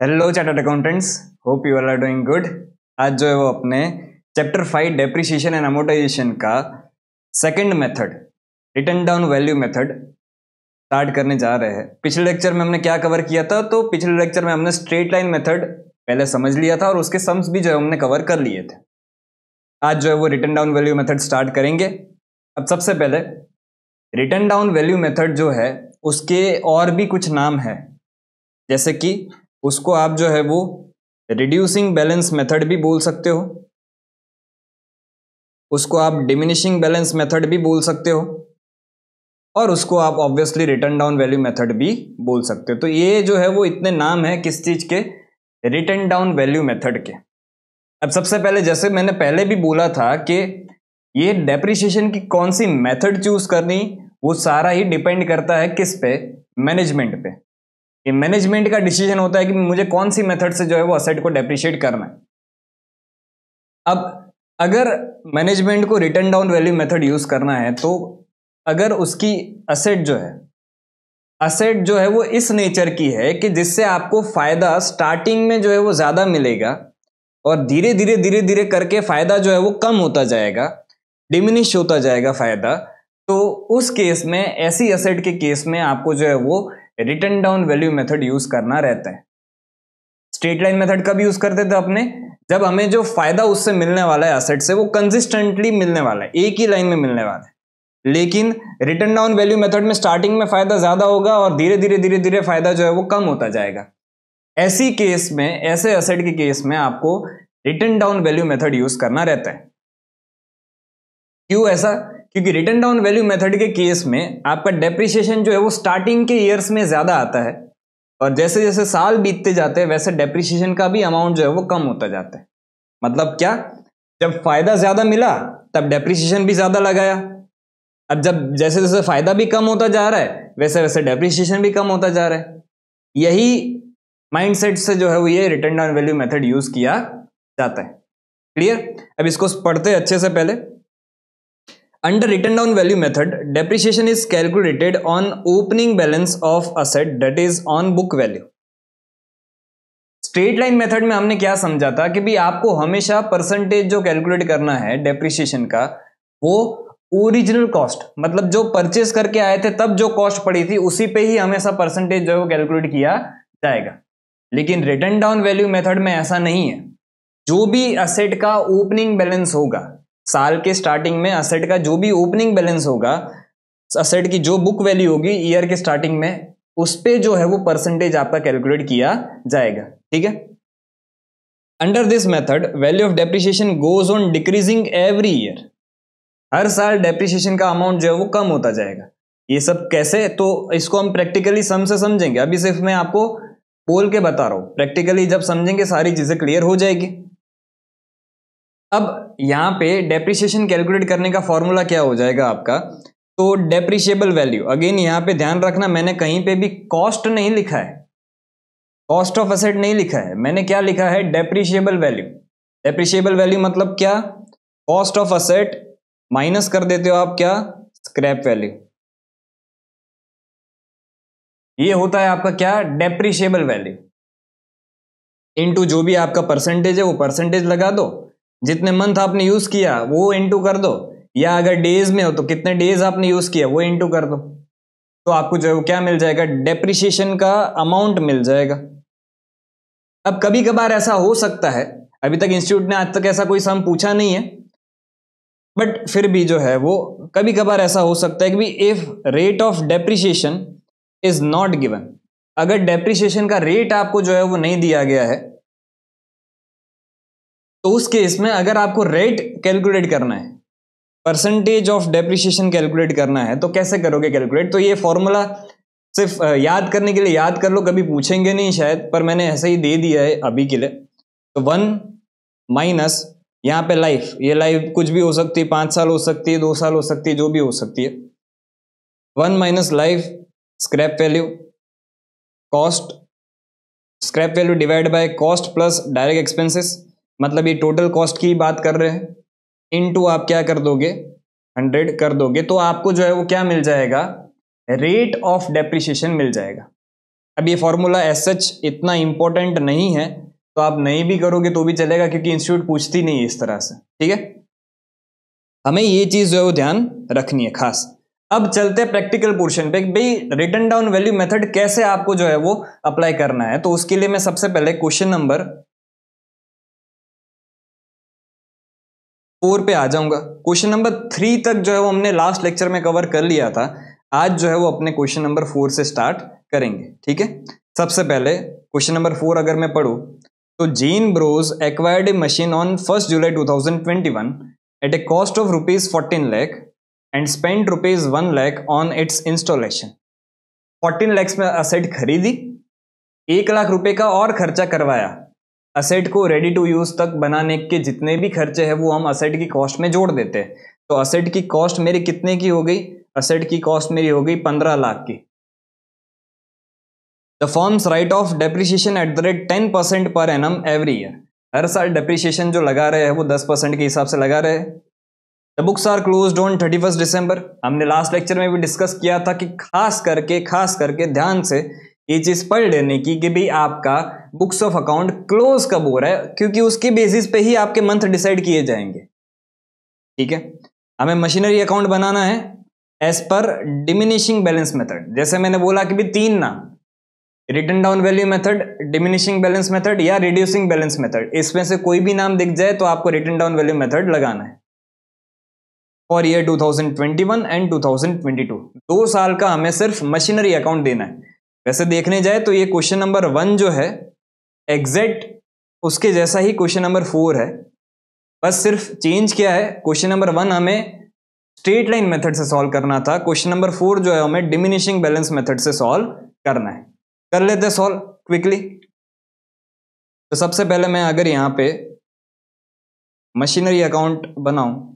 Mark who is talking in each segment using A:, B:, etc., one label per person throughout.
A: Hello chartered accountants, hope you are doing good. आज जो है वो अपने चैप्टर 5 डेप्रिसिएशन एंड अमोर्टाइजेशन का second method written down value method start करने जा रहे हैं। पिछले लेक्चर में हमने क्या कवर किया था? तो पिछले लेक्चर में हमने स्ट्रेट लाइन मेथड पहले समझ लिया था और उसके सम्स भी जो है हमने कवर कर लिए थे। आज जो है वो written down value method start करेंगे। अब सबसे पहले रिटन डाउन वैल्यू मेथड जो है उसके और भी कुछ नाम है, जैसे कि उसको आप जो है वो रिड्यूसिंग बैलेंस मेथड भी बोल सकते हो, उसको आप डिमिनिशिंग बैलेंस मेथड भी बोल सकते हो और उसको आप obviously written down value method भी बोल सकते हो। तो ये जो है वो इतने नाम है किस चीज के? रिटन डाउन वैल्यू मेथड के। अब सबसे पहले, जैसे मैंने पहले भी बोला था कि ये डेप्रिसिएशन की कौन सी मेथड चूज करनी, वो सारा ही डिपेंड करता है किस पे? मैनेजमेंट पे। ये मैनेजमेंट का डिसीजन होता है कि मुझे कौन सी मेथड से जो है वो असेट को डेप्रिशिएट करना है। अब अगर मैनेजमेंट को written down value method use करना है तो अगर उसकी असेट जो है वो इस नेचर की है कि जिससे आपको फायदा स्टार्टिंग में जो है वो ज्यादा मिलेगा और धीरे धीरे करके फायदा जो है वो कम होता जाएगा, डिमिनिश होता जाएगा फायदा, तो उस केस में, ऐसी असेट के केस में आपको जो है वो written down value method use करना रहता है। स्ट्रेट लाइन मेथड कब यूज करते थे अपने? जब हमें जो फायदा उससे मिलने वाला है असेट से वो कंसिस्टेंटली मिलने वाला है, एक ही लाइन में मिलने वाला है। लेकिन रिटन डाउन वैल्यू मेथड में स्टार्टिंग में फायदा ज्यादा होगा और धीरे धीरे फायदा जो है वो कम होता जाएगा। ऐसी केस में, ऐसे असेट के केस में आपको written down value method use करना रहता है। क्यों ऐसा? क्योंकि रिटन डाउन वैल्यू मेथड के केस में आपका डेप्रिसिएशन जो है वो स्टार्टिंग के ईयर्स में ज्यादा आता है और जैसे जैसे साल बीतते जाते हैं वैसे डेप्रिसिएशन का भी अमाउंट जो है वो कम होता जाता है। मतलब क्या? जब फायदा ज्यादा मिला तब डेप्रिसिएशन भी ज्यादा लगाया। अब जब जैसे जैसे फायदा भी कम होता जा रहा है वैसे वैसे डेप्रिसिएशन भी कम होता जा रहा है। यही माइंडसेट से जो है वो ये written down value method use किया जाता है। क्लियर? अब इसको पढ़ते अच्छे से। पहले, under written down value method, depreciation is calculated on opening balance of asset, that is on book value. Straight line method में हमने क्या समझा था कि भी आपको हमेशा परसेंटेज जो कैलकुलेट करना है डेप्रिसिएशन का, वो ओरिजिनल कॉस्ट, मतलब जो परचेस करके आए थे तब जो कॉस्ट पड़ी थी उसी पे ही हमेशा परसेंटेज जो है वो कैलकुलेट किया जाएगा। लेकिन रिटन डाउन वैल्यू मेथड में ऐसा नहीं है। जो भी असेट का ओपनिंग बैलेंस होगा, साल के स्टार्टिंग में असेट का जो भी ओपनिंग बैलेंस होगा, असेट की जो बुक वैल्यू होगी ईयर के स्टार्टिंग में, उस पे जो है वो परसेंटेज आपका कैलकुलेट किया जाएगा। ठीक है? Under this method value of depreciation goes on decreasing every year. हर साल डेप्रिसिएशन का अमाउंट जो है वो कम होता जाएगा। ये सब कैसे? तो इसको हम प्रैक्टिकली सम से समझेंगे। अभी सिर्फ मैं आपको बोल के बता रहा हूं, प्रैक्टिकली जब समझेंगे सारी चीजें क्लियर हो जाएगी। अब यहां पे डेप्रिसिएशन कैलकुलेट करने का फॉर्मूला क्या हो जाएगा आपका? तो डेप्रिशिएबल वैल्यू, अगेन यहां पे ध्यान रखना, मैंने कहीं पे भी कॉस्ट नहीं लिखा है, कॉस्ट ऑफ एसेट नहीं लिखा है, मैंने क्या लिखा है? Depreciable value. डेप्रिशिएबल वैल्यू मतलब क्या? कॉस्ट ऑफ एसेट माइनस कर देते हो आप क्या? Scrap value. ये होता है आपका क्या? डेप्रिशिएबल वैल्यू इनटू जो भी आपका परसेंटेज है वो परसेंटेज लगा दो, जितने मंथ आपने यूज किया वो इनटू कर दो, या अगर डेज में हो तो कितने डेज आपने यूज किया वो इनटू कर दो, तो आपको जो है वो क्या मिल जाएगा? डेप्रिसिएशन का अमाउंट मिल जाएगा। अब कभी कभार ऐसा हो सकता है, अभी तक इंस्टीट्यूट ने आज तक ऐसा कोई सम पूछा नहीं है, बट फिर भी जो है वो कभी कभार ऐसा हो सकता है कि if rate of depreciation is not given, अगर डेप्रिसिएशन का रेट आपको जो है वो नहीं दिया गया है, तो उस केस में अगर आपको रेट कैलकुलेट करना है, परसेंटेज ऑफ डेप्रिसिएशन कैलकुलेट करना है, तो कैसे करोगे कैलकुलेट? तो ये फॉर्मूला सिर्फ याद करने के लिए याद कर लो, कभी पूछेंगे नहीं शायद, पर मैंने ऐसे ही दे दिया है अभी के लिए। तो 1 माइनस यहां पे लाइफ, ये लाइफ कुछ भी हो सकती है, 5 साल हो सकती है, 2 साल हो सकती है, जो भी हो सकती है। 1 minus life scrap value, cost, scrap value divide by cost plus direct expenses, मतलब ये टोटल कॉस्ट की बात कर रहे हैं, इनटू आप क्या कर दोगे? 100 कर दोगे, तो आपको जो है वो क्या मिल जाएगा? रेट ऑफ डेप्रिसिएशन मिल जाएगा। अब ये फॉर्मूला एज सच इतना इंपॉर्टेंट नहीं है, तो आप नहीं भी करोगे तो भी चलेगा, क्योंकि इंस्टीट्यूट पूछती नहीं है इस तरह से, ठीक है। हमें ये चीज जो है वो ध्यान रखनी है खास। अब चलते हैं प्रैक्टिकल पोर्शन पे, भाई रिटन डाउन वैल्यू मेथड कैसे आपको जो है वो अप्लाई करना है। तो उसके लिए मैं सबसे पहले क्वेश्चन नंबर 4 पे आ जाऊंगा। क्वेश्चन नंबर 3 तक जो है वो हमने लास्ट लेक्चर में कवर कर लिया था। आज जो है वो अपने क्वेश्चन नंबर 4 से स्टार्ट करेंगे, ठीक है। सबसे पहले क्वेश्चन नंबर 4 अगर मैं पढ़ूं, तो Jean Bros acquired a machine on 1 July 2021 at a cost of ₹14 lakh and spend ₹1 lakh on its installation. 14 lakhs में असेट खरीदी, 1 लाख रुपए का और खर्चा करवाया। असेट को रेडी टू यूज तक बनाने के जितने भी खर्चे हैं वो हम असेट की कॉस्ट में जोड़ देते हैं। तो असेट की कॉस्ट मेरी कितने की हो गई? असेट की कॉस्ट मेरी हो गई 15 लाख की। The firms right of depreciation at the rate 10% per annum every year. हर साल डेप्रिसिएशन जो लगा रहे हैं वो 10% के हिसाब से लगा रहे हैं। The books are closed on 31 December. हमने लास्ट लेक्चर में भी डिस्कस किया था कि खास करके ध्यान से ये चीज पढ़ लेने की कि भाई आपका बुक्स ऑफ अकाउंट क्लोज कब हो रहा है, क्योंकि उसके बेसिस पे ही आपके मंथ डिसाइड किए जाएंगे, ठीक है। हमें मशीनरी अकाउंट बनाना है as per diminishing balance method. जैसे मैंने बोला कि भी 3 नाम, written down value method, diminishing balance method या रिड्यूसिंग बैलेंस मेथड, इसमें से कोई भी नाम दिख जाए तो आपको रिटन डाउन वैल्यू मेथड लगाना है फॉर ईयर 2021 एंड 2022। 2 साल का हमें सिर्फ मशीनरी अकाउंट देना है। वैसे देखने जाए तो ये क्वेश्चन नंबर 1 जो है एग्जैक्ट उसके जैसा ही क्वेश्चन नंबर 4 है, बस सिर्फ चेंज क्या है, क्वेश्चन नंबर 1 हमें स्ट्रेट लाइन मेथड से सॉल्व करना था, क्वेश्चन नंबर 4 जो है हमें डिमिनिशिंग बैलेंस मेथड से सॉल्व करना है। कर लेते हैं सॉल्व क्विकली। तो सबसे पहले मैं अगर यहां पे मशीनरी अकाउंट बनाऊं,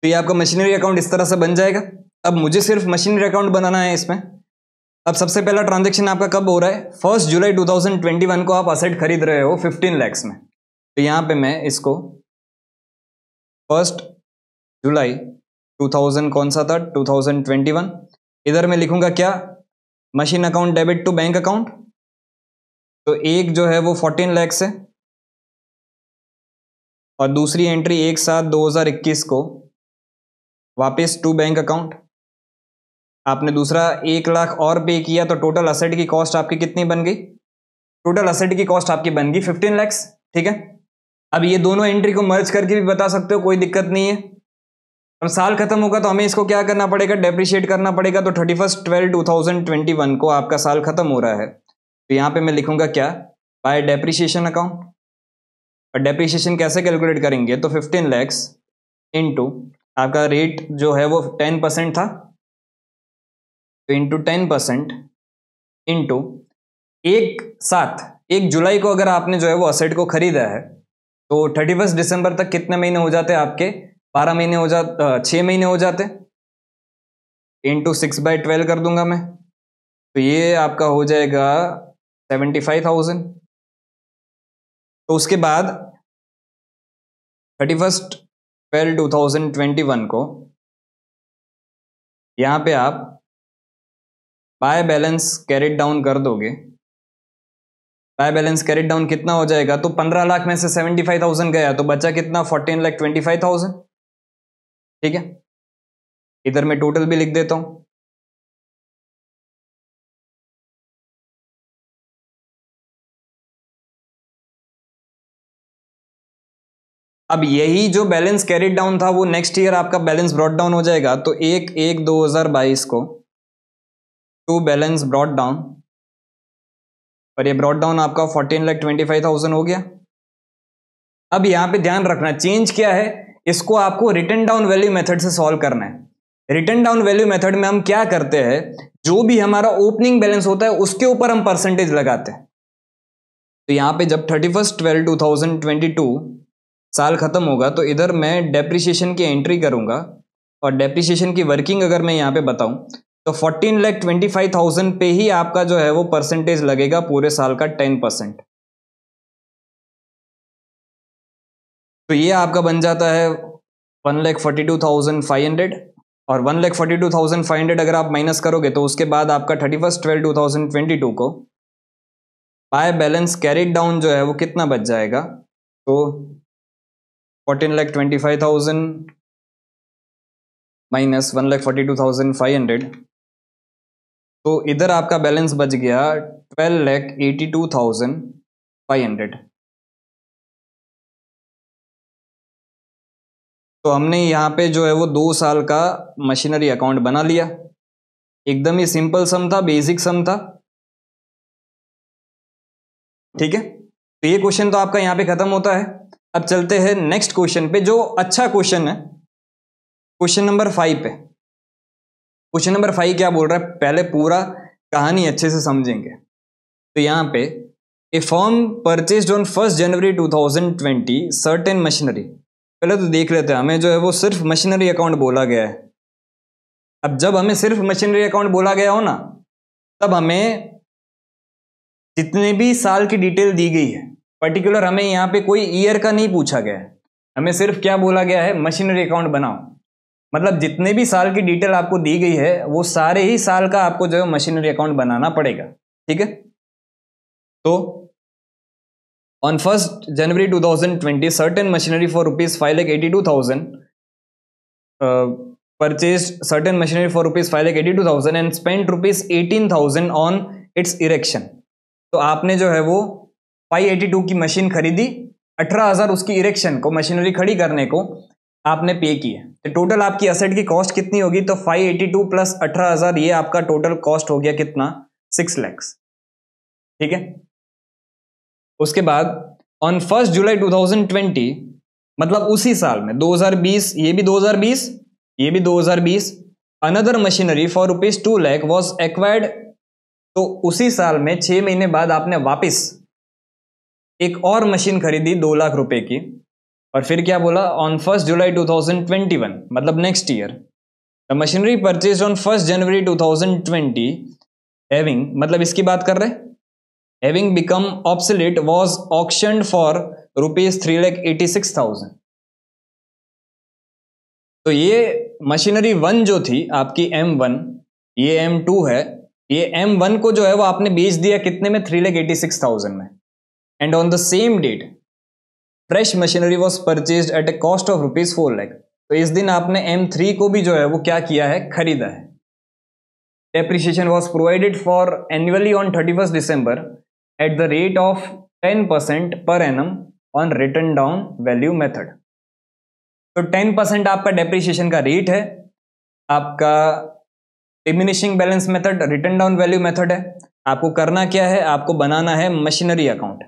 A: तो ये आपका मशीनरी अकाउंट इस तरह से बन जाएगा। अब मुझे सिर्फ मशीनरी अकाउंट बनाना है इसमें। अब सबसे पहला ट्रांजैक्शन आपका कब हो रहा है? 1 जुलाई 2021 को आप असेट खरीद रहे हो 15 lakhs में। तो यहां पे मैं इसको 1 जुलाई 2000 कौन सा था, 2021, इधर मैं लिखूंगा क्या, machine account debit to bank account. तो एक जो है वो 14 lakhs है और दूसरी एंट्री 1/7/2021 को वापस टू बैंक अकाउंट। आपने दूसरा 1 लाख और पे किया, तो टोटल असेट की कॉस्ट आपकी कितनी बन गई? टोटल असेट की कॉस्ट आपकी बन गई 15 lakhs, ठीक है। अब ये दोनों एंट्री को मर्ज करके भी बता सकते हो, कोई दिक्कत नहीं है। अब साल खत्म होगा तो हमें इसको क्या करना पड़ेगा, डेप्रिशिएट करना पड़ेगा। तो 31/12/2021 को आपका साल खत्म हो रहा है, तो यहां पे मैं लिखूंगा क्या, बाय डेप्रिशिएशन अकाउंट। और डेप्रिशिएशन कैसे कैलकुलेट करेंगे, तो 15 lakhs इंटू आपका रेट जो है वो 10% था, तो इंटू 10% इंटू 1 जुलाई को अगर आपने जो है वो असेट को खरीदा है, तो 31 दिसंबर तक कितने महीने हो जाते हैं आपके? 12 महीने हो जाते, 6 महीने हो जाते। इंटू 6/12 कर दूंगा मैं, तो ये आपका हो जाएगा 75,000। तो उसके बाद 31/12/2021 को यहां पे आप बाय बैलेंस कैरिड डाउन कर दोगे। बाय बैलेंस कैरिड डाउन कितना हो जाएगा, तो 15 लाख में से 75,000 गया, तो बचा कितना, 14,25,000, ठीक है। इधर मैं टोटल भी लिख देता हूं। अब यही जो बैलेंस कैरिड डाउन था वो नेक्स्ट ईयर आपका बैलेंस ब्रॉट डाउन हो जाएगा। तो 1/1/2022 को टू बैलेंस ब्रॉट डाउन, और ये ब्रॉट डाउन आपका 14,25,000 हो गया। अब यहां पे ध्यान रखना चेंज क्या है, इसको आपको रिटर्न डाउन वैल्यू मेथड से सॉल्व करना है। रिटर्न डाउन वैल्यू मेथड में हम क्या करते हैं, जो भी हमारा ओपनिंग बैलेंस होता है उसके ऊपर हम परसेंटेज लगाते हैं। तो यहां पे जब 31/12/2022 साल खत्म होगा तो इधर मैं डेप्रिसिएशन की एंट्री करूंगा, और डेप्रिसिएशन की वर्किंग अगर मैं यहां पे बताऊं तो 14,25,000 पे ही आपका जो है वो परसेंटेज लगेगा पूरे साल का 10%। तो ये आपका बन जाता है 1,42,500, और 1,42,500 अगर आप माइनस करोगे तो उसके बाद आपका 31/12/2022 को बाय बैलेंस कैरिड डाउन जो है वो कितना बच जाएगा, तो 14,25,000 माइनस 1,42,500, तो इधर आपका बैलेंस बच गया 12,82,500। तो हमने यहाँ पे जो है वो 2 साल का मशीनरी अकाउंट बना लिया। एकदम ही सिंपल सम था, बेसिक सम था, ठीक है। तो ये क्वेश्चन तो आपका यहाँ पे खत्म होता है। अब चलते हैं नेक्स्ट क्वेश्चन पे, जो अच्छा क्वेश्चन है, क्वेश्चन नंबर 5 पे। क्वेश्चन नंबर 5 क्या बोल रहा है, पहले पूरा कहानी अच्छे से समझेंगे। तो यहाँ पे a firm purchased on 1 January 2020 certain machinery. पहले तो देख लेते हैं, हमें जो है वो सिर्फ मशीनरी अकाउंट बोला गया है। अब जब हमें सिर्फ मशीनरी अकाउंट बोला गया हो ना, तब हमें जितने भी साल की डिटेल दी गई है, पर्टिकुलर हमें यहाँ पे कोई ईयर का नहीं पूछा गया है, हमें सिर्फ क्या बोला गया है, मशीनरी अकाउंट बनाओ। मतलब जितने भी साल की डिटेल आपको दी गई है वो सारे ही साल का आपको जो है मशीनरी अकाउंट बनाना पड़ेगा, ठीक है। तो on 1 January 2020 certain machinery for ₹5,82,000 purchased certain machinery for ₹5,82,000 and spent ₹18,000 on its erection। तो आपने जो है वो 582 की मशीन खरीदी, 18,000 उसकी इरेक्शन को, मशीनरी खड़ी करने को आपने पे किए। तो टोटल आपकी असेट की कॉस्ट कितनी होगी, तो 582 प्लस 18,000, ये आपका टोटल कॉस्ट हो गया कितना, 6 lakhs, ठीक है। उसके बाद ऑन 1 जुलाई 2020, मतलब उसी साल में 2020, ये भी 2020, ये भी 2020, another machinery for ₹2 lakh was acquired. तो उसी साल में 6 महीने बाद आपने वापस एक और मशीन खरीदी 2 लाख रुपए की, और फिर क्या बोला, ऑन 1 जुलाई 2021, मतलब next year the machinery purchase on 1 January 2020 having, मतलब इसकी बात कर रहे हैं, having become obsolete was auctioned for ₹3,86,000। तो ये मशीनरी 1 जो थी आपकी M1, ये M2 है, ये M1 को जो है वो आपने बेच दिया कितने में, 3,86,000 में। And on the same date fresh machinery was purchase at a cost of ₹4 lakh। तो इस दिन आपने M3 को भी जो है वो क्या किया है, खरीदा है। Depreciation was provided for annually on 31 December at the rate of 10% per annum on return down value method. तो 10% आपका डेप्रिसिएशन का रेट है, आपका diminishing balance method return down value method है। आपको करना क्या है, आपको बनाना है मशीनरी अकाउंट।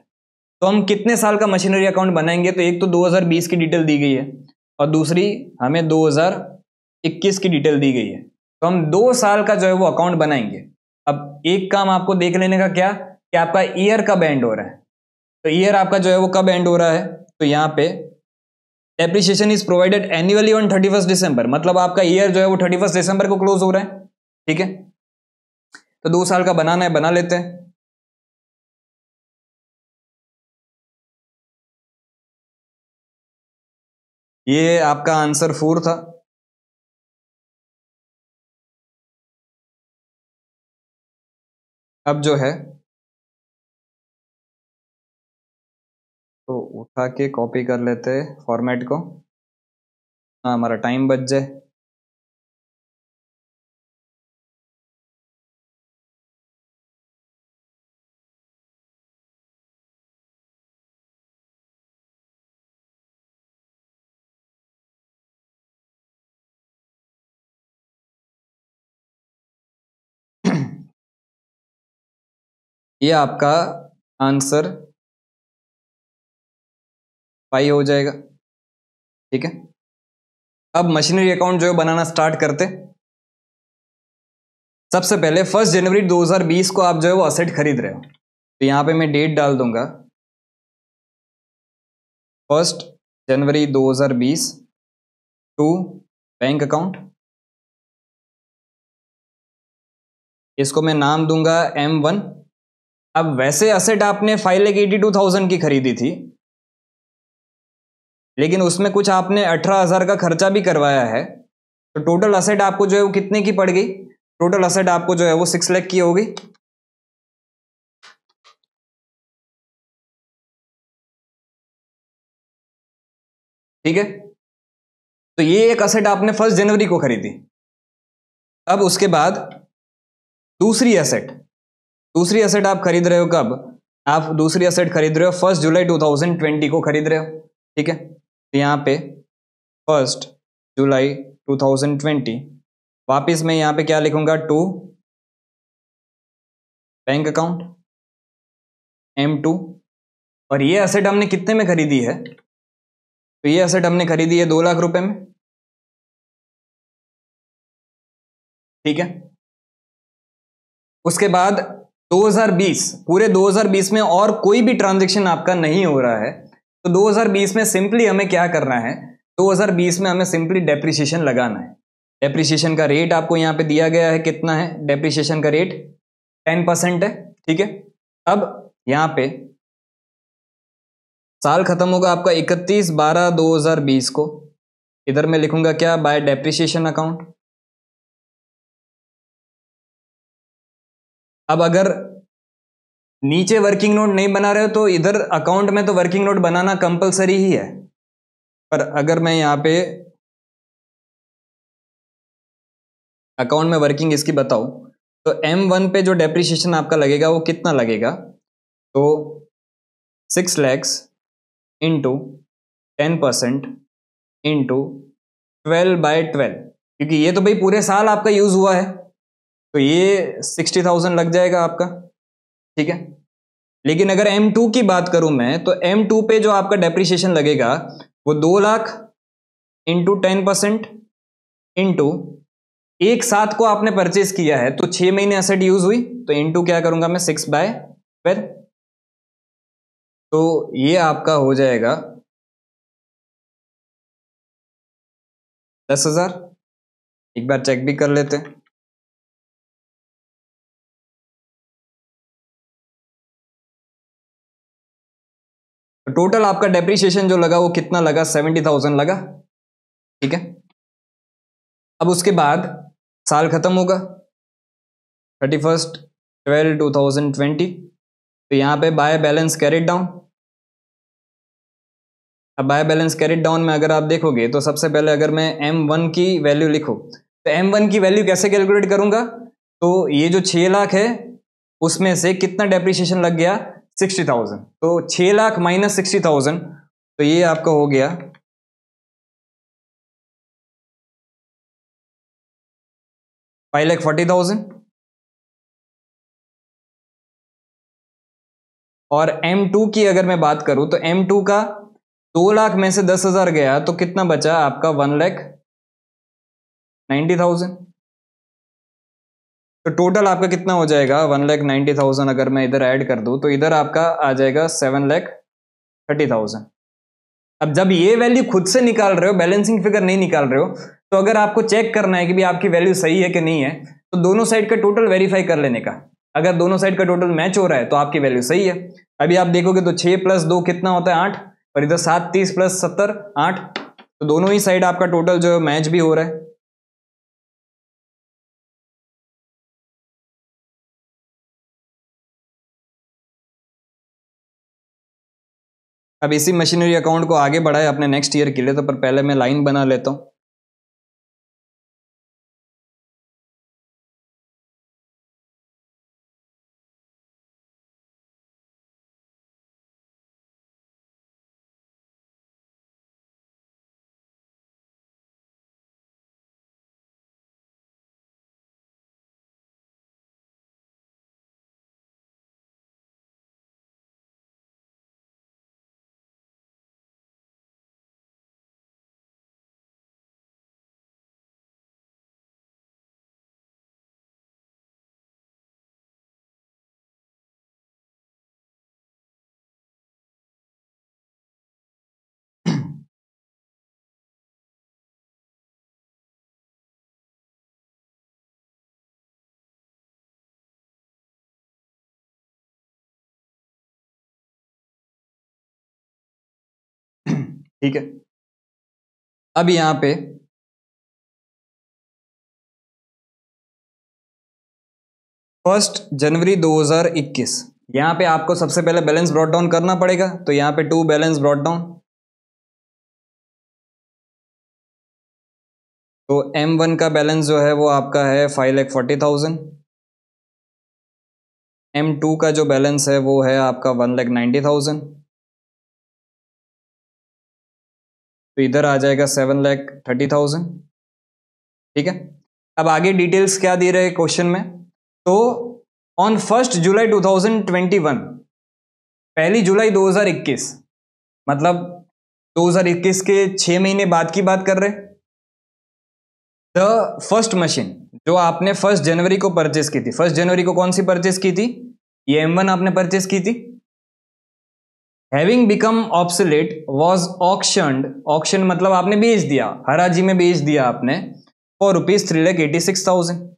A: तो हम कितने साल का मशीनरी अकाउंट बनाएंगे, तो एक तो 2020 की डिटेल दी गई है, और दूसरी हमें 2021 की डिटेल दी गई है। तो हम 2 साल का जो है वो अकाउंट बनाएंगे। अब एक काम आपको देख लेने का क्या, कि आपका ईयर कब एंड हो रहा है। तो ईयर आपका जो है वो कब एंड हो रहा है, तो यहाँ पे depreciation is provided annually on 31 December, मतलब आपका ईयर जो है वो 31 December को क्लोज हो रहा है, ठीक है। तो 2 साल का बनाना है, बना लेते हैं। ये आपका आंसर 4 था। अब जो है तो उठा के कॉपी कर लेते हैं फॉर्मेट को, हमारा टाइम बच जाए। ये आपका आंसर 5 हो जाएगा। ठीक है, अब मशीनरी अकाउंट जो है बनाना स्टार्ट करते। सबसे पहले 1 जनवरी 2020 को आप जो है वो असेट खरीद रहे हो, तो यहां पे मैं डेट डाल दूंगा 1 जनवरी 2020 टू बैंक अकाउंट। इसको मैं नाम दूंगा M1। अब वैसे असेट आपने 5,82,000 की खरीदी थी, लेकिन उसमें कुछ आपने 18,000 का खर्चा भी करवाया है, तो टोटल असेट आपको जो है वो कितने की पड़ गई? टोटल असेट आपको जो है वो 6 लाख की हो गई। ठीक है, तो ये एक असेट आपने 1 जनवरी को खरीदी। अब उसके बाद दूसरी असेट आप खरीद रहे हो कब? आप दूसरी असेट खरीद रहे हो 1 जुलाई 2020 को खरीद रहे हो। ठीक है, तो यहां पे 1 जुलाई 2020, वापिस मैं यहां पे क्या लिखूंगा? To bank account M2। और ये असेट हमने कितने में खरीदी है? तो ये असेट हमने खरीदी है 2 लाख रुपए में। ठीक है, उसके बाद 2020, पूरे 2020 में और कोई भी ट्रांजैक्शन आपका नहीं हो रहा है, तो 2020 में सिंपली हमें क्या करना है? 2020 में हमें सिंपली डेप्रिसिएशन लगाना है। डेप्रिसिएशन का रेट आपको यहां पे दिया गया है, कितना है डेप्रिसिएशन का रेट? 10% है। ठीक है, अब यहां पे साल खत्म होगा आपका 31/12/2020 को। इधर मैं लिखूंगा क्या? Bye depreciation account. अब अगर नीचे वर्किंग नोट नहीं बना रहे हो तो इधर अकाउंट में तो वर्किंग नोट बनाना कंपलसरी ही है, पर अगर मैं यहां पे अकाउंट में वर्किंग इसकी बताऊं, तो M1 पे जो डेप्रिसिएशन आपका लगेगा वो कितना लगेगा? तो 6 lakhs इंटू 10% इंटू 12/12, क्योंकि ये तो भाई पूरे साल आपका यूज हुआ है, तो ये 60,000 लग जाएगा आपका। ठीक है, लेकिन अगर M2 की बात करूं मैं, तो M2 पे जो आपका डेप्रिसिएशन लगेगा वो 2 लाख इंटू 10% इंटू एक साथ को आपने परचेज किया है, तो 6 महीने एसेट यूज हुई, तो इंटू क्या करूंगा मैं? 6/12। तो ये आपका हो जाएगा 10,000। एक बार चेक भी कर लेते हैं। तो टोटल आपका डेप्रिसिएशन जो लगा वो कितना लगा? 70,000 लगा। ठीक है, अब उसके बाद साल खत्म होगा 31/12/2020, तो यहां पे बाय बैलेंस कैरिड डाउन। अब बाय बैलेंस कैरिड डाउन में अगर आप देखोगे तो सबसे पहले अगर मैं M1 की वैल्यू लिखूं, तो M1 की वैल्यू कैसे कैलकुलेट करूंगा? तो ये जो 6 लाख है उसमें से कितना डेप्रिसिएशन लग गया? 60,000। तो 6 लाख माइनस 60,000, तो ये आपका हो गया 5,40,000। और M2 की अगर मैं बात करूं, तो M2 का 2 लाख में से 10,000 गया, तो कितना बचा आपका? 1,90,000। तो टोटल आपका कितना हो जाएगा? 1,90,000। अगर मैं इधर ऐड कर दूं तो इधर आपका आ जाएगा 7,30,000। अब जब ये वैल्यू खुद से निकाल रहे हो, बैलेंसिंग फिगर नहीं निकाल रहे हो, तो अगर आपको चेक करना है कि भी आपकी वैल्यू सही है कि नहीं है, तो दोनों साइड का टोटल वेरीफाई कर लेने का। अगर दोनों साइड का टोटल मैच हो रहा है तो आपकी वैल्यू सही है। अभी आप देखोगे तो 6 + 2 कितना होता है? 8। और इधर 7 30 + 70 8। तो दोनों ही साइड आपका टोटल जो है मैच भी हो रहा है। अब इसी मशीनरी अकाउंट को आगे बढ़ाए अपने नेक्स्ट ईयर के लिए, तो पर पहले मैं लाइन बना लेता हूं। ठीक है। अब यहां पे फर्स्ट जनवरी 2021, यहां पे आपको सबसे पहले बैलेंस ब्रॉट डाउन करना पड़ेगा, तो यहां पे टू बैलेंस ब्रॉट डाउन, तो M1 का बैलेंस जो है वो आपका है 5,40,000, M2 का जो बैलेंस है वो है आपका 1,90,000, तो इधर आ जाएगा 7,30,000। ठीक है। अब आगे डिटेल्स क्या दे रहे हैं क्वेश्चन में, तो ऑन 1 जुलाई 2021, 1 जुलाई 2021, मतलब 2021 के 6 महीने बाद की बात कर रहे हैं। द फर्स्ट मशीन जो आपने 1 जनवरी को परचेस की थी, 1 जनवरी को कौन सी परचेस की थी, ये M1 आपने परचेस की थी, having become obsolete was auctioned, auction मतलब आपने बेच दिया, हराजी में बेच दिया आपने, for ₹3,86,000,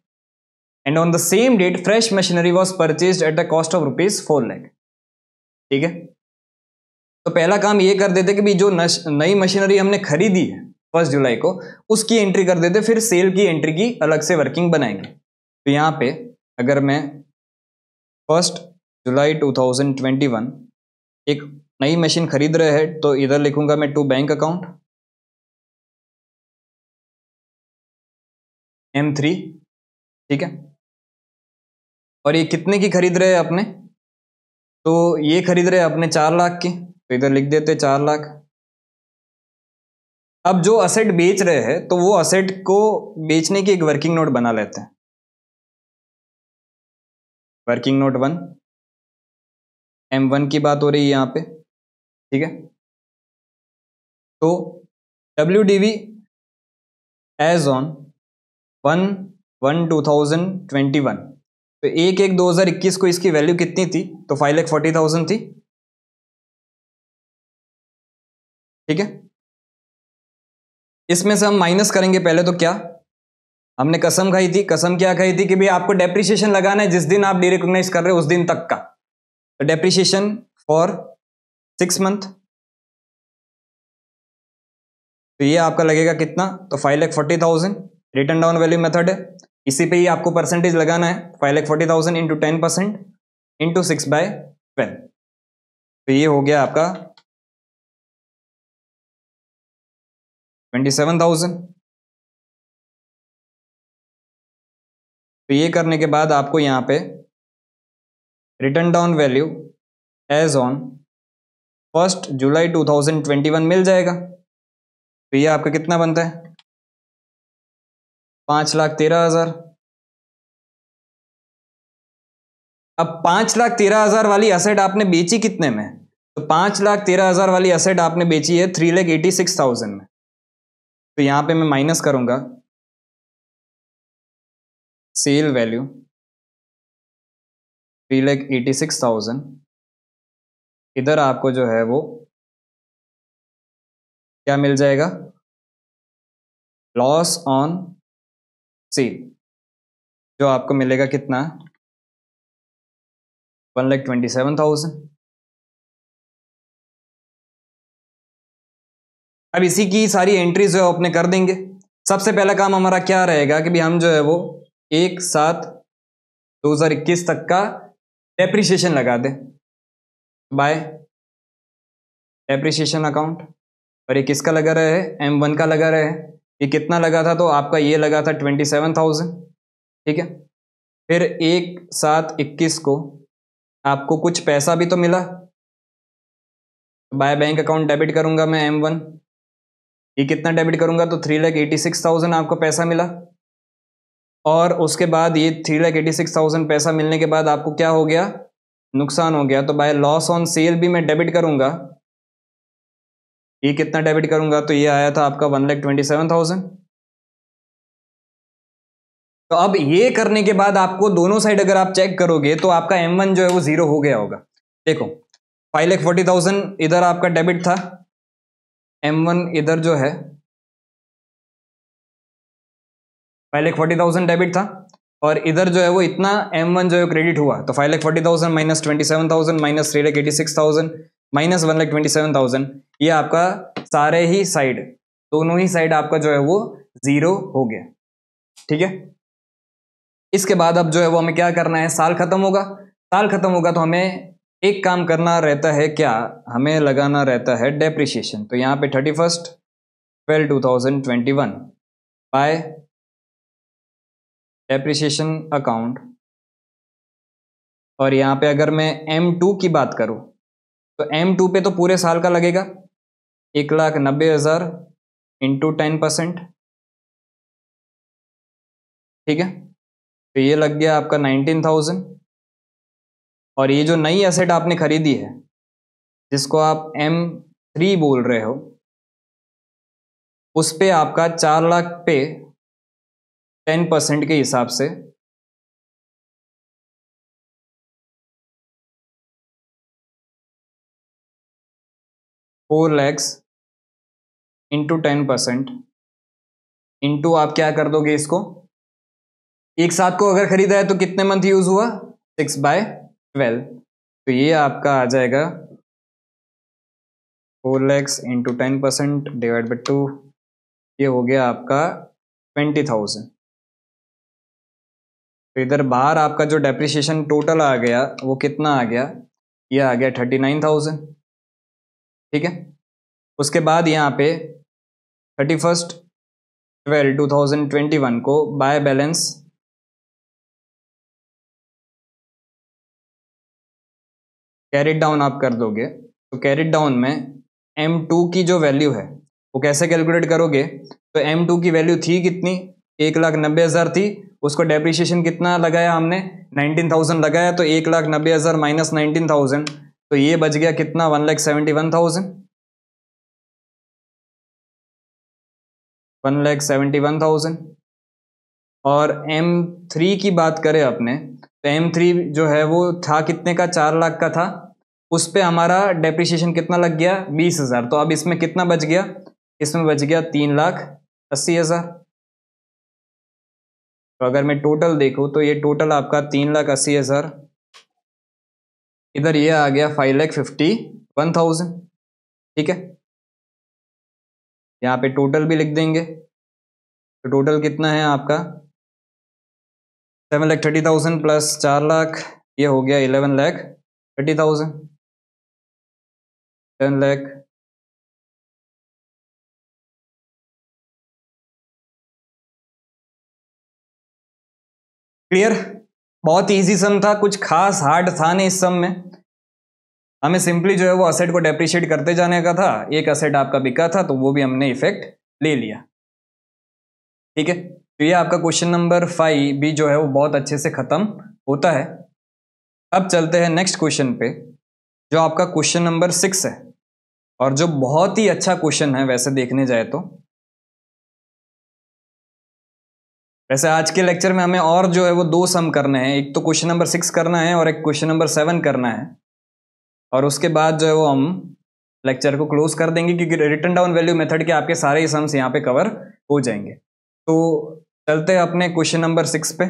A: and on the same date fresh machinery was purchased at the cost of ₹4,00,000। ठीक है। तो पहला काम ये कर देते कि भी जो नई मशीनरी हमने खरीदी है 1 जुलाई को, उसकी एंट्री कर देते, फिर सेल की एंट्री की अलग से वर्किंग बनाएंगे। तो यहां पे अगर मैं 1 जुलाई 2021 एक नई मशीन खरीद रहे हैं, तो इधर लिखूंगा मैं टू बैंक अकाउंट M3। ठीक है। और ये कितने की खरीद रहे हैं अपने, तो ये खरीद रहे हैं अपने 4,00,000 की, तो इधर लिख देते 4,00,000। अब जो असेट बेच रहे हैं, तो वो असेट को बेचने की एक वर्किंग नोट बना लेते हैं, वर्किंग नोट 1, M1 की बात हो रही है यहाँ पे। ठीक है। तो WDV एज ऑन 1/1/2021, तो 1/1/2021 को इसकी वैल्यू कितनी थी, तो 5,40,000 थी। ठीक है। इसमें से हम माइनस करेंगे पहले, तो क्या हमने कसम खाई थी, कसम क्या खाई थी कि भाई आपको डेप्रिसिएशन लगाना है जिस दिन आप डीरिकॉग्नाइज कर रहे हो उस दिन तक का, तो डेप्रिसिएशन फॉर 6 मंथ, तो ये आपका लगेगा कितना, तो 5,40,000, रिटर्न डाउन वैल्यू मेथड है, इसी पे ही आपको परसेंटेज लगाना है, 5,40,000 इंटू 10% इंटू 6/12, तो ये हो गया आपका 27,000। तो ये करने के बाद आपको यहाँ पे return down value as on 1 July 2021 मिल जाएगा, तो ये आपका कितना बनता है, 5,13,000। अब 5,13,000 वाली असेट आपने बेची कितने में, तो 5,13,000 वाली असेट आपने बेची है 3,86,000 में, तो यहां पे मैं माइनस करूंगा सेल वैल्यू 3,86,000, इधर आपको जो है वो क्या मिल जाएगा, लॉस ऑन सेल, जो आपको मिलेगा कितना, 1,27,000। अब इसी की सारी एंट्रीज जो है अपने कर देंगे। सबसे पहला काम हमारा क्या रहेगा कि भी हम जो है वो 1/7/2021 तक का डेप्रिसिएशन लगा दें बाय डेप्रिसिएशन अकाउंट, और ये किसका लगा रहे हैं, M1 का लगा रहे हैं, ये कितना लगा था, तो आपका ये लगा था 27,000। ठीक है। फिर 1/7/21 को आपको कुछ पैसा भी तो मिला, बाय बैंक अकाउंट डेबिट करूंगा मैं M1, ये कितना डेबिट करूंगा, तो 3,86,000 आपको पैसा मिला, और उसके बाद ये 3,86,000 पैसा मिलने के बाद आपको क्या हो गया, नुकसान हो गया, तो बाय लॉस ऑन सेल भी मैं डेबिट करूंगा, ये कितना डेबिट करूंगा, तो ये आया था आपका 1,27,000। तो अब ये करने के बाद आपको दोनों साइड अगर आप चेक करोगे तो आपका M1 जो है वो 0 हो गया होगा। देखो 5,40,000 इधर आपका डेबिट था, M1 इधर जो है 5,40,000 डेबिट था, और इधर जो है वो इतना M1 जो है क्रेडिट हुआ, तो 5,40,000 माइनस 27,000 माइनस 3,86,000, माइनस 1,27,000, ये आपका सारे ही साइड, दोनों ही साइड आपका जो है वो 0 हो गया। ठीक है, इसके बाद अब जो है वो हमें क्या करना है, साल खत्म होगा, साल खत्म होगा तो हमें एक काम करना रहता है, क्या हमें लगाना रहता है डेप्रिसिएशन। तो यहाँ पे 31/12/2021 बाय डेप्रिसिएशन अकाउंट, और यहाँ पे अगर मैं M2 की बात करूँ तो M2 पे तो पूरे साल का लगेगा 1,90,000 इंटू 10%। ठीक है, तो ये लग गया आपका 19,000। और ये जो नई एसेट आपने खरीदी है जिसको आप M3 बोल रहे हो, उस पे आपका 4 लाख पे 10% के हिसाब से 4 लैक्स इंटू 10% इंटू आप क्या कर दोगे इसको, एक साथ को अगर खरीदा है तो कितने मंथ यूज हुआ, 6/12, तो ये आपका आ जाएगा 4 लैक्स इंटू 10% डिवाइड बाई 2, ये हो गया आपका 20,000। तो इधर बाहर आपका जो डेप्रिसिएशन टोटल आ गया वो कितना आ गया, ये आ गया 39,000। ठीक है, उसके बाद यहाँ पे 31/12/2021 को बाय बैलेंस कैरिड डाउन आप कर दोगे। तो कैरिड डाउन में M2 की जो वैल्यू है वो कैसे कैलकुलेट करोगे, तो M2 की वैल्यू थी कितनी, 1,90,000 थी, उसको डेप्रिसिएशन कितना लगाया हमने, 19,000 लगाया, तो 1,90,000 माइनस 19,000, तो ये बच गया कितना, 1,71,000। 1,71,000। और M3 की बात करें अपने, तो M3 जो है वो था कितने का, 4 लाख का था, उस पे हमारा डेप्रिसिएशन कितना लग गया, 20,000। तो अब इसमें कितना बच गया, इसमें बच गया 3,80,000। तो अगर मैं टोटल देखूँ तो ये टोटल आपका 3,80,000, इधर ये आ गया 5,51,000। ठीक है, यहाँ पे टोटल भी लिख देंगे, तो टोटल कितना है आपका 7,30,000 प्लस 4 लाख, ये हो गया 11,30,000, 10 लाख। क्लियर, बहुत इजी सम था, कुछ खास हार्ड था नहीं इस सम में, हमें सिंपली जो है वो असेट को डेप्रिशिएट करते जाने का था। एक असेट आपका बिका था तो वो भी हमने इफेक्ट ले लिया। ठीक है, तो ये आपका क्वेश्चन नंबर 5 भी जो है वो बहुत अच्छे से खत्म होता है। अब चलते हैं नेक्स्ट क्वेश्चन पे, जो आपका क्वेश्चन नंबर 6 है, और जो बहुत ही अच्छा क्वेश्चन है वैसे देखने जाए तो। वैसे आज के लेक्चर में हमें और जो है वो 2 सम करने हैं, एक तो क्वेश्चन नंबर 6 करना है और एक क्वेश्चन नंबर 7 करना है, और उसके बाद जो है वो हम लेक्चर को क्लोज कर देंगे, क्योंकि रिटन डाउन वैल्यू मेथड के आपके सारे ही सम्स यहाँ पे कवर हो जाएंगे। तो चलते हैं अपने क्वेश्चन नंबर 6 पे।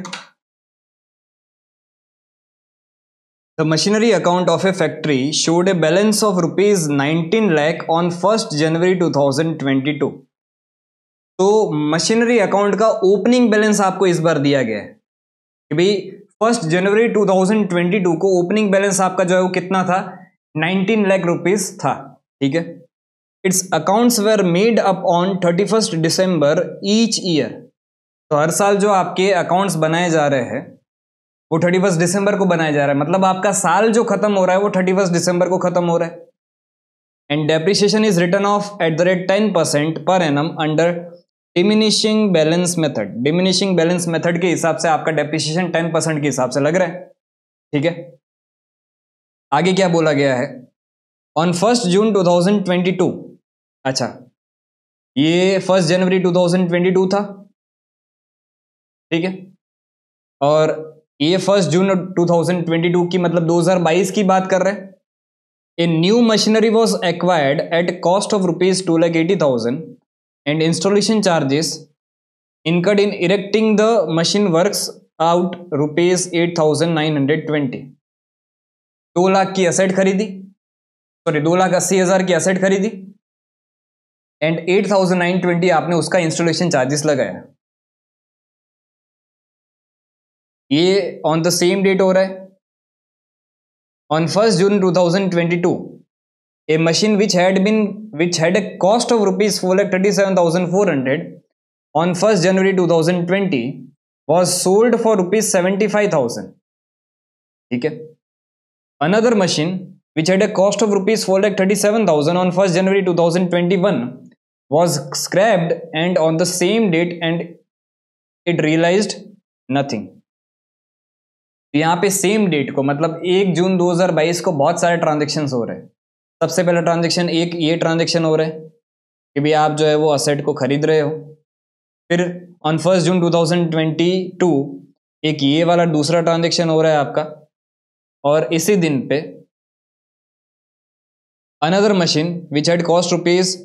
A: The machinery account of A factory showed a balance of ₹19 lakh on 1 जनवरी 2022। तो मशीनरी अकाउंट का ओपनिंग बैलेंस आपको इस बार दिया गया है कि भाई 1 जनवरी 2022 को ओपनिंग बैलेंस आपका जो है वो कितना था, 19 लाख रुपीज था। ठीक है, it's accounts were made up on 31 December each year. तो हर साल जो आपके अकाउंट्स बनाए जा रहे हैं वो 31 दिसंबर को बनाया जा रहा है, मतलब आपका साल जो खत्म हो रहा है वो 31 दिसंबर को खत्म हो रहा है। And depreciation is return of at the rate 10% per annum under diminishing balance method. Diminishing balance method के हिसाब से आपका डेप्रिसिएशन 10% के हिसाब से लग रहा है। ठीक है, आगे क्या बोला गया है, ऑन 1 जून 2022। अच्छा, ये 1 जनवरी 2022 था। ठीक है, और ये 1 जून 2022 की मतलब 2022 की बात कर रहे हैं। A new machinery was acquired at cost of ₹2,80,000 and installation charges incurred in erecting the machine works out ₹8,920। 2 lakh की असेट खरीदी, सॉरी 2,80,000 की एसेट खरीदी एंड 8,920 आपने उसका इंस्टॉलेशन चार्जेस लगाया। ये ऑन द सेम डेट हो रहा है। On 1st June 2022 a machine which had a cost of rupees 4,37,400 on 1st January 2020 was sold for rupees 75,000। ठीक है। Another machine which had a cost of rupees 4,37,000 on 1st January 2021 was scrapped and on the same date and it realized nothing। यहाँ पे same date को मतलब 1 जून 2022 को बहुत सारे transactions हो रहे हैं। सबसे पहला ट्रांजेक्शन एक ये ट्रांजेक्शन हो रहा है कि भाई आप जो है वो असेट को खरीद रहे हो। फिर ऑन 1st June 2022 एक ये वाला दूसरा ट्रांजेक्शन हो रहा है आपका, और इसी दिन पे another machine which had cost rupees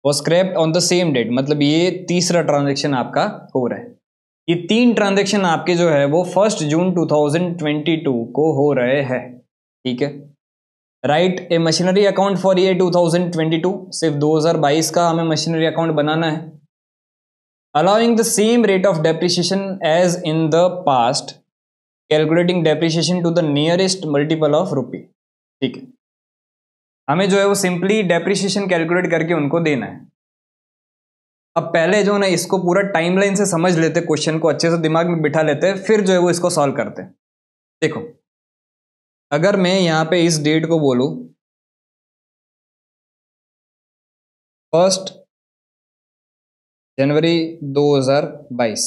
A: was scrapped on the same date, मतलब ये तीसरा ट्रांजेक्शन आपका हो रहा है। ये 3 ट्रांजेक्शन आपके जो है वो 1st June 2022 को हो रहे हैं। ठीक है। Write a machinery account for year 2022, सिर्फ 2022 का हमें मशीनरी अकाउंट बनाना है। Allowing the same rate of depreciation as in the past, calculating depreciation to the nearest multiple of rupee. ठीक है। हमें जो है वो सिंपली डेप्रिसिएशन कैलकुलेट करके उनको देना है। अब पहले जो ना इसको पूरा टाइमलाइन से समझ लेते, क्वेश्चन को अच्छे से दिमाग में बिठा लेते, फिर जो है वो इसको सॉल्व करते। देखो अगर मैं यहां पे इस डेट को बोलूं 1 जनवरी 2022,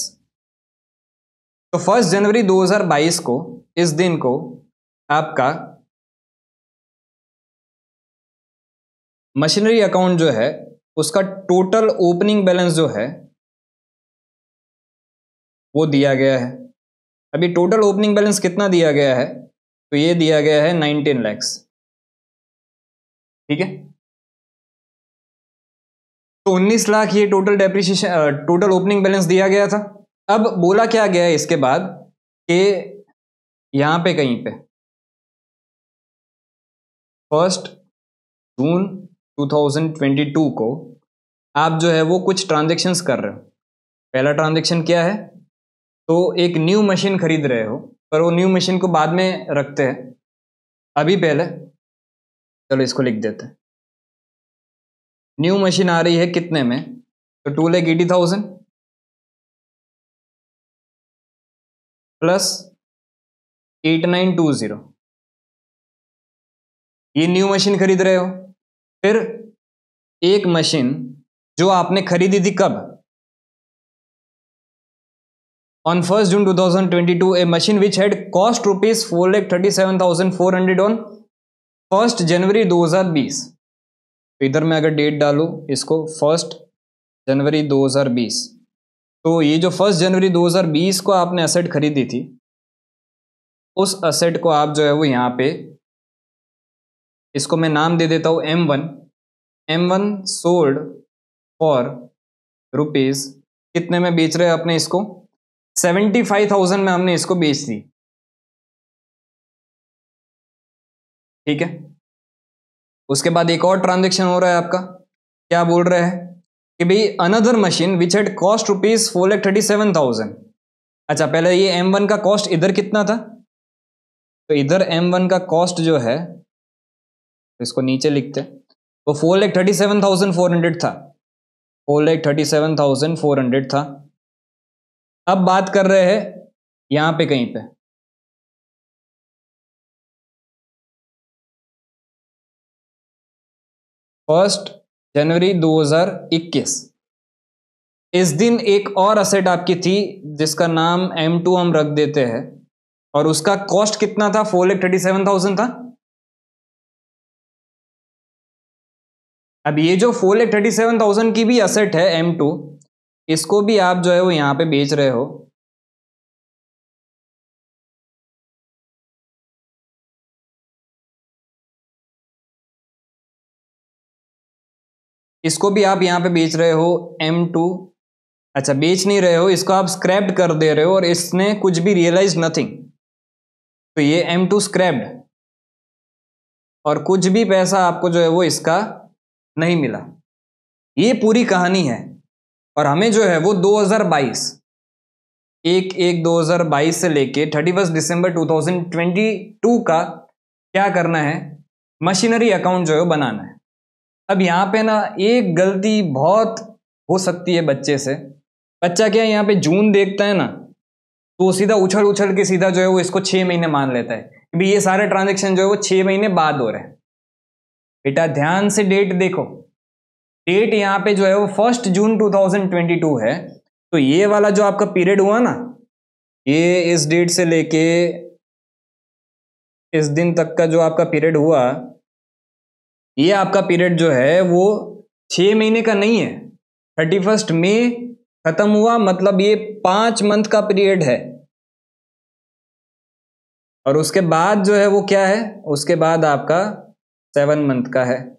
A: तो 1 जनवरी 2022 को इस दिन को आपका मशीनरी अकाउंट जो है उसका टोटल ओपनिंग बैलेंस जो है वो दिया गया है। अभी टोटल ओपनिंग बैलेंस कितना दिया गया है, तो ये दिया गया है 19 लाख। ठीक है। तो 19 लाख ये total depreciation total opening balance दिया गया था। अब बोला क्या गया है इसके बाद कि यहां पे कहीं पे 1 जून 2022 को आप जो है वो कुछ ट्रांजेक्शन्स कर रहे हो। पहला ट्रांजेक्शन क्या है, तो एक न्यू मशीन खरीद रहे हो, पर वो न्यू मशीन को बाद में रखते हैं, अभी पहले चलो इसको लिख देते हैं। न्यू मशीन आ रही है कितने में, तो 2,80,000 प्लस 8,920, ये न्यू मशीन खरीद रहे हो। फिर एक मशीन जो आपने खरीदी थी कब, on 1st June 2022 A machine which had cost rupees 4,37,400 on 1st January 2020। इधर मैं अगर डेट डालूं इसको 1 जनवरी 2020, तो ये जो 1 जनवरी 2020 को आपने असेट खरीदी थी, उस असेट को आप जो है वो यहाँ पे इसको मैं नाम दे देता हूँ M1 सोल्ड फॉर रुपीज कितने में बेच रहे हैं अपने इसको, 75,000 में हमने इसको बेच दी। ठीक है। उसके बाद एक और ट्रांजेक्शन हो रहा है आपका, क्या बोल रहे हैं कि भाई another machine which had cost rupees 4,37,000। अच्छा पहले ये M1 का कॉस्ट इधर कितना था, तो इधर M1 का कॉस्ट जो है इसको नीचे लिखते हैं, वो 4,37,400 था, 4,37,400 था। अब बात कर रहे हैं यहां पे कहीं पे 1 जनवरी 2021, इस दिन एक और असेट आपकी थी जिसका नाम M2 हम रख देते हैं, और उसका कॉस्ट कितना था, 4,37,000 था। अब ये जो 4,37,000 की भी असेट है M2, इसको भी आप जो है वो यहां पे बेच रहे हो। इसको भी आप यहां पे बेच रहे हो M2। अच्छा बेच नहीं रहे हो, इसको आप स्क्रैप्ड कर दे रहे हो और इसने कुछ भी रियलाइज नथिंग, तो ये M2 स्क्रैप्ड। और कुछ भी पैसा आपको जो है वो इसका नहीं मिला। ये पूरी कहानी है। और हमें जो है वो 2022 1/1/2022 से लेके 31 दिसंबर 2022 का क्या करना है, मशीनरी अकाउंट जो है बनाना है। अब यहाँ पे ना एक गलती बहुत हो सकती है बच्चे से। बच्चा क्या है, यहाँ पे जून देखता है ना तो वो सीधा उछल उछल के सीधा जो है वो इसको 6 महीने मान लेता है कि भाई ये सारे ट्रांजेक्शन जो है वो 6 महीने बाद हो रहे हैं। बेटा ध्यान से डेट देखो, डेट यहाँ पे जो है वो 1 जून 2022 है। तो ये वाला जो आपका पीरियड हुआ ना, ये इस डेट से लेके इस दिन तक का जो आपका पीरियड हुआ, ये आपका पीरियड जो है वो 6 महीने का नहीं है। 31 मई खत्म हुआ, मतलब ये 5 मंथ का पीरियड है। और उसके बाद जो है वो क्या है, उसके बाद आपका 7 मंथ का है।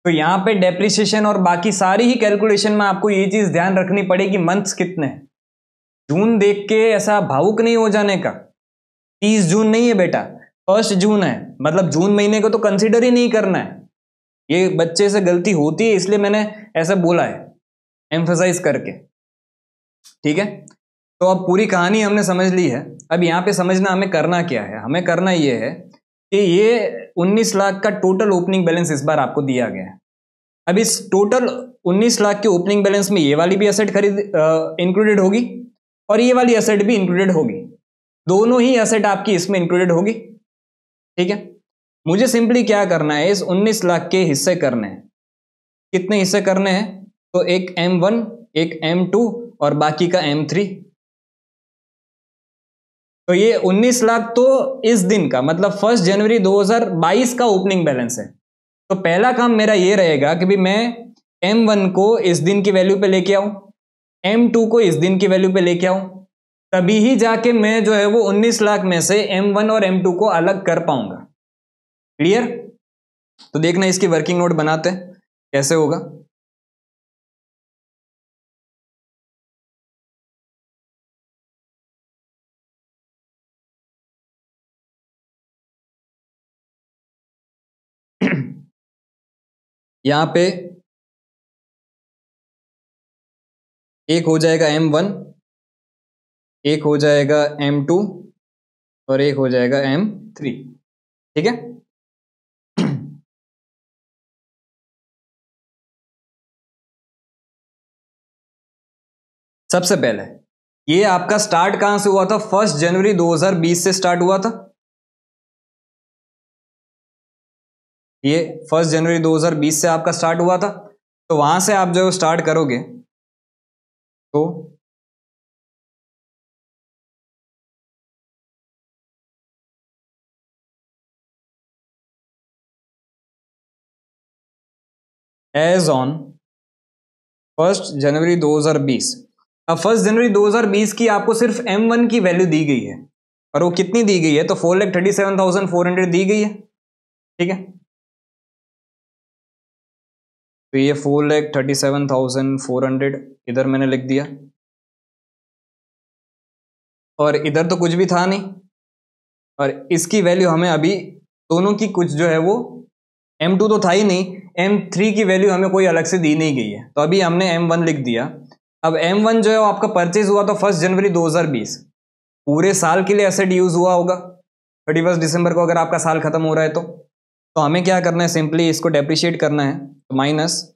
A: तो यहां पे डेप्रिसिएशन और बाकी सारी ही कैलकुलेशन में आपको ये चीज ध्यान रखनी पड़ेगी मंथ्स कितने हैं। जून देख के ऐसा भावुक नहीं हो जाने का। 30 जून नहीं है बेटा, 1 जून है, मतलब जून महीने को तो कंसीडर ही नहीं करना है। ये बच्चे से गलती होती है, इसलिए मैंने ऐसा बोला है एम्फसाइज करके। ठीक है, तो अब पूरी कहानी हमने समझ ली है। अब यहाँ पे समझना हमें करना क्या है। हमें करना ये है कि ये 19 लाख का टोटल ओपनिंग बैलेंस इस बार आपको दिया गया है। अब इस टोटल 19 लाख के ओपनिंग बैलेंस में ये वाली भी एसेट खरीद इंक्लूडेड होगी और ये वाली एसेट भी इंक्लूडेड होगी। दोनों ही एसेट आपकी इसमें इंक्लूडेड होगी। ठीक है, मुझे सिंपली क्या करना है, इस 19 लाख के हिस्से करने हैं। कितने हिस्से करने हैं, तो एक M1, एक M2 और बाकी का M3। तो ये 19 लाख तो इस दिन का, मतलब 1 जनवरी 2022 का ओपनिंग बैलेंस है। तो पहला काम मेरा ये रहेगा कि भाई मैं M1 को इस दिन की वैल्यू पे लेके आऊं, M2 को इस दिन की वैल्यू पे लेके आऊं, तभी ही जाके मैं जो है वो 19 लाख में से M1 और M2 को अलग कर पाऊंगा। क्लियर? तो देखना इसकी वर्किंग नोट बनाते हैं कैसे होगा। यहां पे एक हो जाएगा M1, एक हो जाएगा M2 और एक हो जाएगा M3। ठीक है, सबसे पहले ये आपका स्टार्ट कहां से हुआ था, 1 जनवरी 2020 से स्टार्ट हुआ था। ये 1 जनवरी 2020 से आपका स्टार्ट हुआ था। तो वहां से आप जो स्टार्ट करोगे तो एज ऑन 1 जनवरी 2020। अब 1 जनवरी 2020 की आपको सिर्फ M1 की वैल्यू दी गई है, और वो कितनी दी गई है, तो 4,37,400 दी गई है। ठीक है, तो ये 4,37,400 इधर मैंने लिख दिया, और इधर तो कुछ भी था नहीं, और इसकी वैल्यू हमें अभी दोनों की कुछ जो है वो, M2 तो था ही नहीं, M3 की वैल्यू हमें कोई अलग से दी नहीं गई है, तो अभी हमने M1 लिख दिया। अब M1 जो है वो आपका परचेज हुआ तो 1 जनवरी 2020, पूरे साल के लिए एसेट यूज हुआ होगा 31 दिसंबर को, अगर आपका साल खत्म हो रहा है तो हमें क्या करना है, सिंपली इसको डेप्रिशिएट करना है। तो माइनस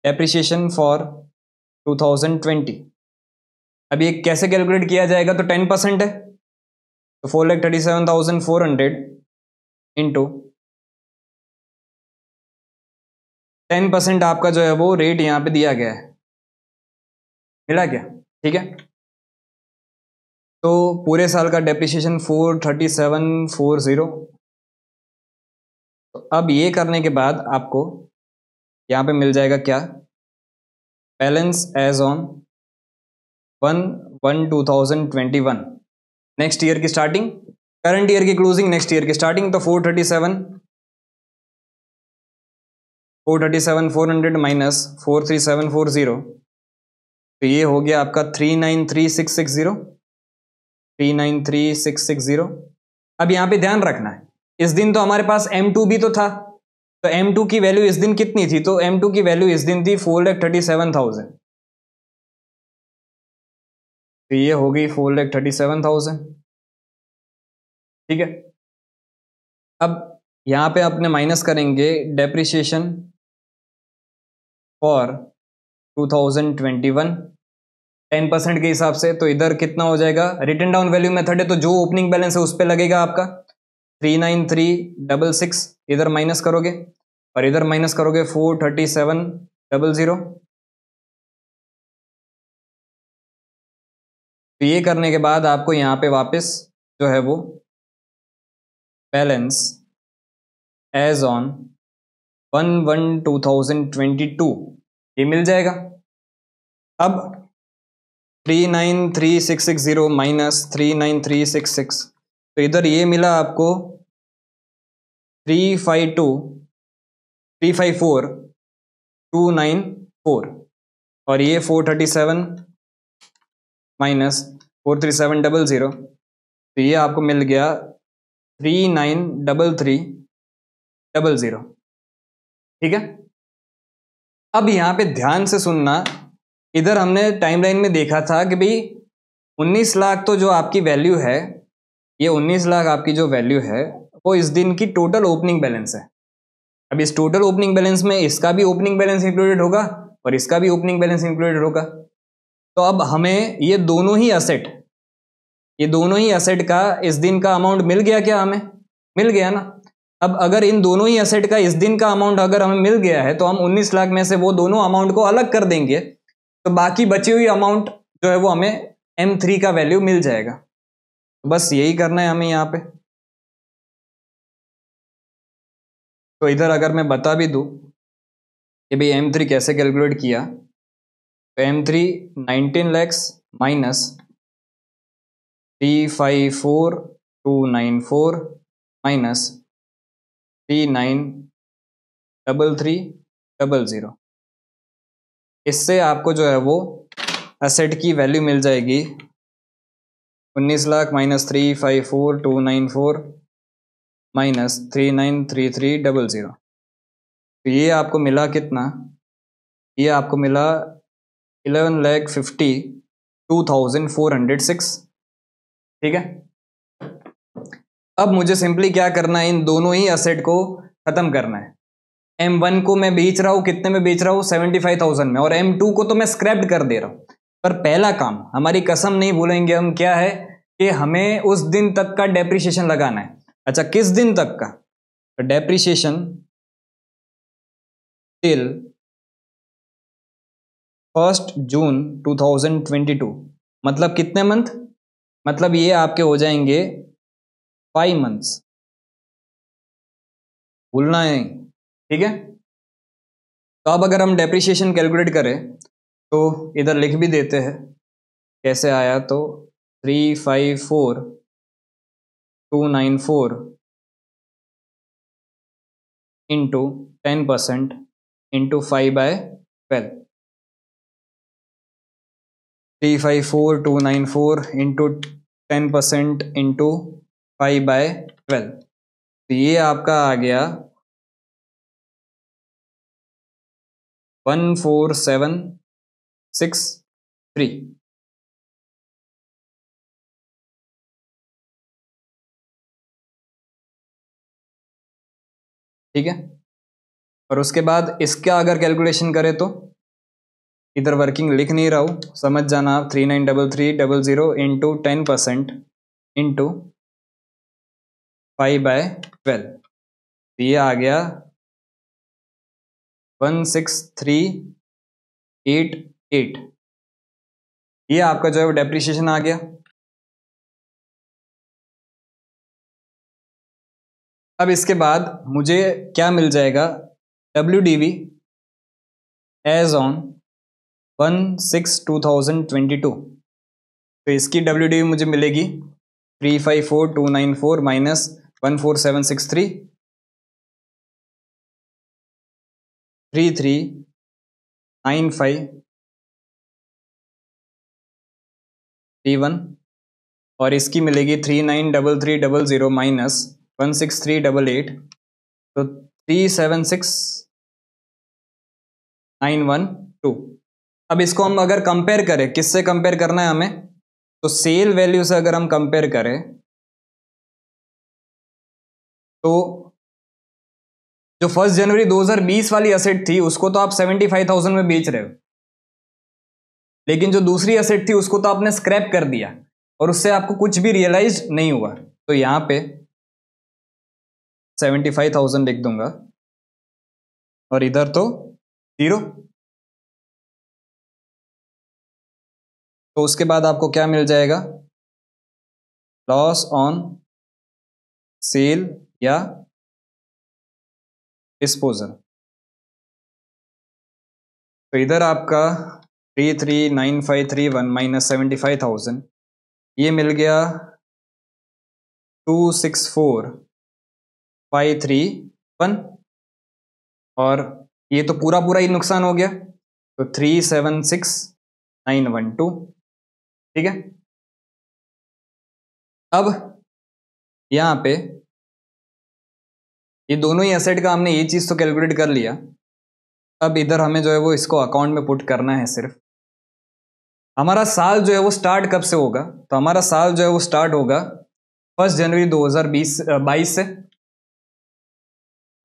A: डेप्रिशिएशन फॉर 2020। अब ये कैसे कैलकुलेट किया जाएगा, तो 10% है, तो 4,37,400 इंटू 10% आपका जो है वो रेट यहाँ पे दिया गया है। मिला क्या? ठीक है, तो पूरे साल का डेप्रिसिएशन 4,37,400। तो अब ये करने के बाद आपको यहाँ पे मिल जाएगा क्या, balance as on 1/1/2021, next year की स्टार्टिंग, करंट ईयर की क्लोजिंग, नेक्स्ट ईयर की स्टार्टिंग। तो 437,400 माइनस 437,400, तो ये हो गया आपका 393,660, 393,660। अब यहाँ पे ध्यान रखना है, इस दिन तो हमारे पास M2 भी तो था, तो M2 की वैल्यू इस दिन कितनी थी, तो M2 की वैल्यू इस दिन थी 4,37,000। तो ये हो गई 4,37,000। ठीक है, अब यहां पे अपने माइनस करेंगे डेप्रिसिएशन फॉर 2021 10% के हिसाब से, तो इधर कितना हो जाएगा, रिटन डाउन वैल्यू मेथड है तो जो ओपनिंग बैलेंस है उस पर लगेगा आपका 39366, इधर माइनस करोगे और इधर माइनस करोगे 437,000। तो ये करने के बाद आपको यहाँ पे वापस जो है वो बैलेंस एज ऑन 1/1/2022 ये मिल जाएगा। अब 393,660 माइनस 393,666, तो इधर ये मिला आपको 354,294 और ये 437 माइनस 437,000, तो ये आपको मिल गया 39,33,000। ठीक है, अब यहाँ पे ध्यान से सुनना, इधर हमने टाइमलाइन में देखा था कि भाई 19 लाख तो जो आपकी वैल्यू है, ये 19 लाख आपकी जो वैल्यू है वो इस दिन की टोटल ओपनिंग बैलेंस है। अब इस टोटल ओपनिंग बैलेंस में इसका भी ओपनिंग बैलेंस इंक्लूडेड होगा और इसका भी ओपनिंग बैलेंस इंक्लूडेड होगा। तो अब हमें ये दोनों ही एसेट का इस दिन का अमाउंट मिल गया क्या, हमें मिल गया ना। अब अगर इन दोनों ही एसेट का इस दिन का अमाउंट अगर हमें मिल गया है तो हम 19 लाख में से वो दोनों अमाउंट को अलग कर देंगे, तो बाकी बची हुई अमाउंट जो है वो हमें M3 का वैल्यू मिल जाएगा। तो बस यही करना है हमें यहाँ पे। तो इधर अगर मैं बता भी दूं कि भाई M3 कैसे कैलकुलेट किया, तो M3 19 लैक्स माइनस 354,294 माइनस 39,33,000, इससे आपको जो है वो एसेट की वैल्यू मिल जाएगी 19 लाख माइनस 354,294 माइनस 39,33,000। तो ये आपको मिला कितना, ये आपको मिला 11,52,406। ठीक है, अब मुझे सिंपली क्या करना है, इन दोनों ही एसेट को खत्म करना है। M1 को मैं बेच रहा हूं, कितने में बेच रहा हूं, 75,000 में, और M2 को तो मैं स्क्रैप्ड कर दे रहा हूं। पर पहला काम, हमारी कसम नहीं भूलेंगे हम, क्या है कि हमें उस दिन तक का डेप्रिसिएशन लगाना है। अच्छा, किस दिन तक का, तो डेप्रिसिएशन टिल 1 जून 2022, मतलब कितने मंथ, मतलब ये आपके हो जाएंगे 5 मंथ्स, भूलना है। ठीक है, तो अब अगर हम डेप्रिसिएशन कैलकुलेट करें तो इधर लिख भी देते हैं कैसे आया, तो 354,294 इंटू 10% इंटू 5/12, 354,294 इंटू 10% इंटू 5/12, तो ये आपका आ गया 14,763। ठीक है, और उसके बाद इसका अगर कैलकुलेशन करें तो इधर वर्किंग लिख नहीं रहा हूँ, समझ जाना आप, 39,33,000 इंटू 10% इंटू 5/12, तो ये आ गया 16,388। ये आपका जो है वो डेप्रिसिएशन आ गया। अब इसके बाद मुझे क्या मिल जाएगा, WDV एज ऑन 1/6/2022, तो इसकी WDV मुझे मिलेगी 354,294 माइनस 14763 339531, और इसकी मिलेगी 39,33,000 माइनस 16388, तो 376912। अब इसको हम अगर कंपेयर करें, किससे कंपेयर करना है हमें, तो सेल वैल्यू से अगर हम कंपेयर करें तो जो 1 जनवरी 2020 वाली असेट थी उसको तो आप 75,000 में बेच रहे हो, लेकिन जो दूसरी असेट थी उसको तो आपने स्क्रैप कर दिया और उससे आपको कुछ भी रियलाइज नहीं हुआ। तो यहां पे 75,000 लिख दूंगा और इधर तो 0। तो उसके बाद आपको क्या मिल जाएगा, लॉस ऑन सेल या डिस्पोजल। तो इधर आपका 339531 माइनस 75,000, ये मिल गया 264531, और ये तो पूरा पूरा ही नुकसान हो गया, तो 376912। ठीक है, अब यहां पे ये दोनों ही एसेट का हमने ये चीज तो कैलकुलेट कर लिया। अब इधर हमें जो है वो इसको अकाउंट में पुट करना है सिर्फ। हमारा साल जो है वो स्टार्ट कब से होगा, तो हमारा साल जो है वो स्टार्ट होगा 1 जनवरी 2022 से,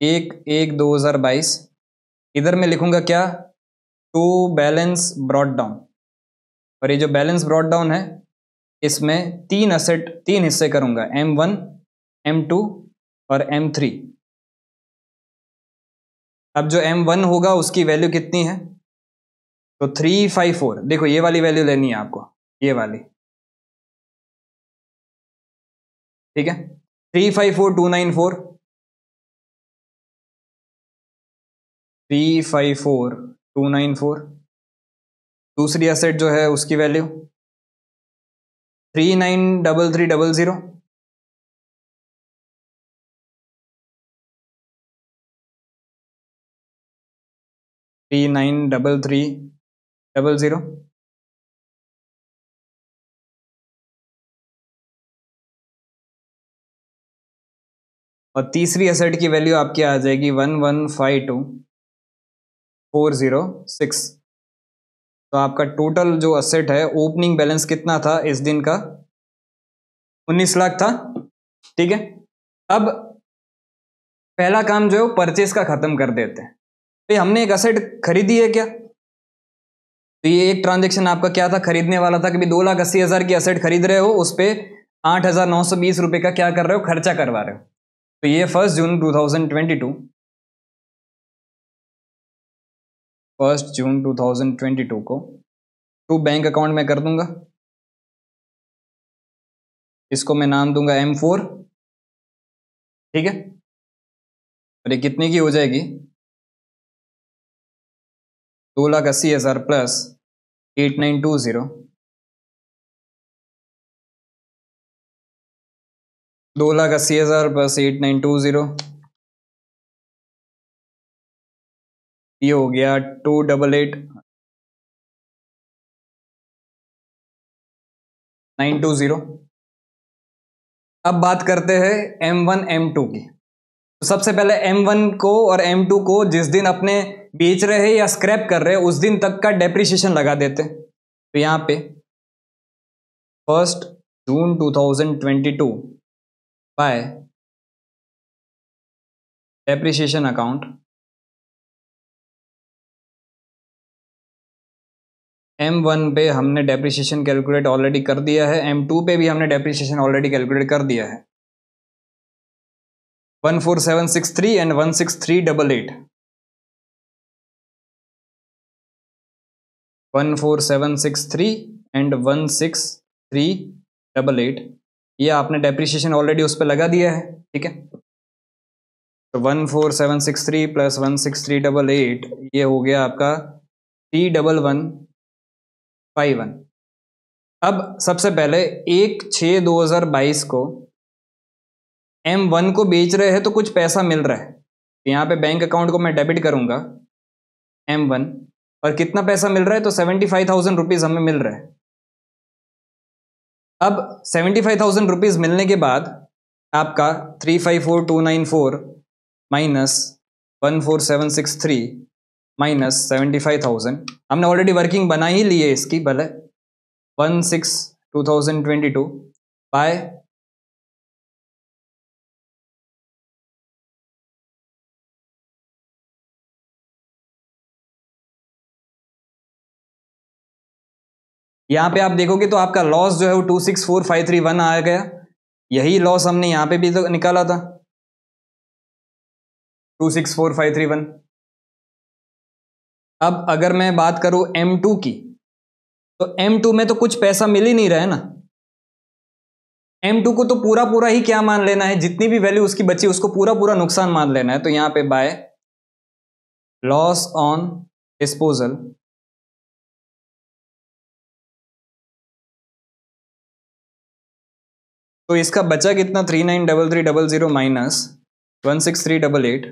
A: 1/1/2022। इधर मैं लिखूंगा क्या, टू बैलेंस ब्रॉट डाउन, और ये जो बैलेंस ब्रॉट डाउन है इसमें 3 हिस्से करूंगा, M1, M2 और M3। अब जो M1 होगा उसकी वैल्यू कितनी है, तो 354, देखो ये वाली वैल्यू लेनी है आपको, ये वाली, ठीक है, 354294, 354294। दूसरी एसेट जो है उसकी value 393300, three nine double three double zero. और तीसरी एसेट की वैल्यू आपकी आ जाएगी 1152406। तो आपका टोटल जो एसेट है, ओपनिंग बैलेंस कितना था इस दिन का, 19 लाख था। ठीक है, अब पहला काम जो है वो परचेस का खत्म कर देते हैं। तो हमने एक एसेट खरीदी है क्या, तो ये एक ट्रांजेक्शन आपका क्या था, खरीदने वाला था कि भाई 2,80,000 की एसेट खरीद रहे हो, उस पर 8,920 रुपए का क्या कर रहे हो, खर्चा करवा रहे हो। तो ये 1 जून 2022 को टू बैंक अकाउंट में कर दूंगा। इसको मैं नाम दूंगा M4। ठीक है, और ये कितने की हो जाएगी, 2,80,000 प्लस 8920, 2,80,000 प्लस 8920, ये हो गया 288,920। अब बात करते हैं M1 M2 की। तो सबसे पहले M1 को और M2 को जिस दिन अपने बेच रहे हैं या स्क्रैप कर रहे हैं उस दिन तक का डेप्रिसिएशन लगा देते हैं। तो यहां पे 1 जून 2022 बाय डेप्रिसिएशन अकाउंट, M1 पे हमने डेप्रिसिएशन कैलकुलेट ऑलरेडी कर दिया है, M2 पे भी हमने डेप्रिसिएशन ऑलरेडी कैलकुलेट कर दिया है, 14763 एंड 16388, 14763 एंड 16388, ये आपने डेप्रिसिएशन ऑलरेडी उस पर लगा दिया है। ठीक है, तो 14763 प्लस 16388, ये हो गया आपका 31151। अब सबसे पहले 1/6/2022 को M1 को बेच रहे हैं तो कुछ पैसा मिल रहा है, तो यहाँ पे बैंक अकाउंट को मैं डेबिट करूंगा M1, और कितना पैसा मिल रहा है, तो 75,000 रुपीज हमें मिल रहा है। अब 75,000 रुपीज मिलने के बाद आपका 354,294 माइनस 14763 माइनस 75,000, हमने ऑलरेडी वर्किंग बना ही ली है इसकी, भले 16/2022 बाय यहाँ पे आप देखोगे तो आपका लॉस जो है वो 264,531 आ गया। यही लॉस हमने यहाँ पे भी तो निकाला था, 264,531। अब अगर मैं बात करूं M2 की, तो M2 में तो कुछ पैसा मिल ही नहीं रहा है ना। M2 को तो पूरा पूरा ही क्या मान लेना है, जितनी भी वैल्यू उसकी बची उसको पूरा पूरा नुकसान मान लेना है। तो यहां पे बाय लॉस ऑन डिस्पोजल तो इसका बचा कितना 393300 माइनस 16388,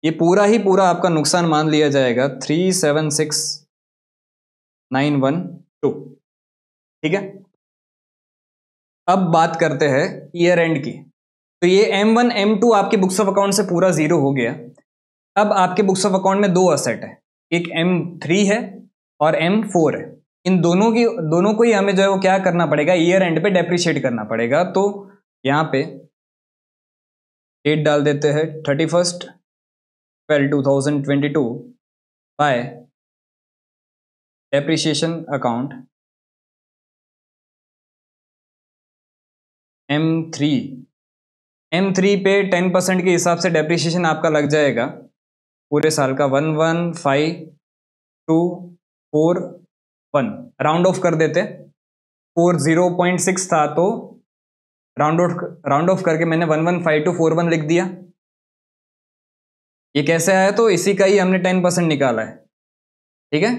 A: ये पूरा ही पूरा आपका नुकसान मान लिया जाएगा 376,912। ठीक है, अब बात करते हैं ईयर एंड की। तो ये M1 M2 आपके बुक्स ऑफ अकाउंट से पूरा जीरो हो गया। अब आपके बुक्स ऑफ अकाउंट में दो असेट है, एक M3 है और M4 है। इन दोनों को ही हमें जो है वो क्या करना पड़ेगा, ईयर एंड पे डेप्रिशिएट करना पड़ेगा। तो यहाँ पे डेट डाल देते हैं 31/12/2022 बाय डेप्रिशिएशन अकाउंट M3 पे 10% के हिसाब से डेप्रिशिएशन आपका लग जाएगा पूरे साल का 115241, राउंड ऑफ कर देते, 40.6 था तो राउंड ऑफ करके मैंने 115241 लिख दिया। ये कैसे आया, तो इसी का ही हमने 10% निकाला है। ठीक है,